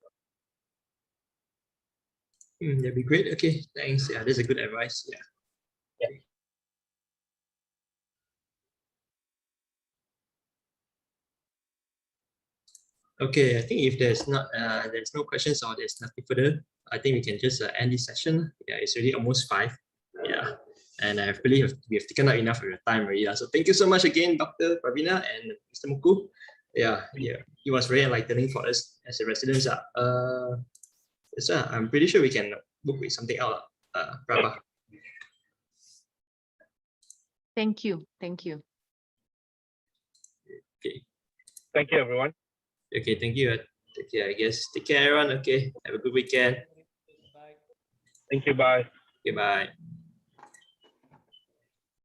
That'd be great. Okay, thanks. Yeah, that's a good advice. Yeah. Okay, I think if there's no questions or there's nothing further, I think we can just end this session. Yeah, it's already almost 5. Yeah, and I believe we have taken up enough of your time already. So thank you so much again, Dr. Praveena and Mr. Muku. Yeah, it was very enlightening for us as a residents. So I'm pretty sure we can book with something else. Prabha. Thank you. Okay. Thank you, everyone. Okay, thank you. Take care, I guess. Take care, everyone. Okay, have a good weekend. Thank you. Bye. Okay, bye.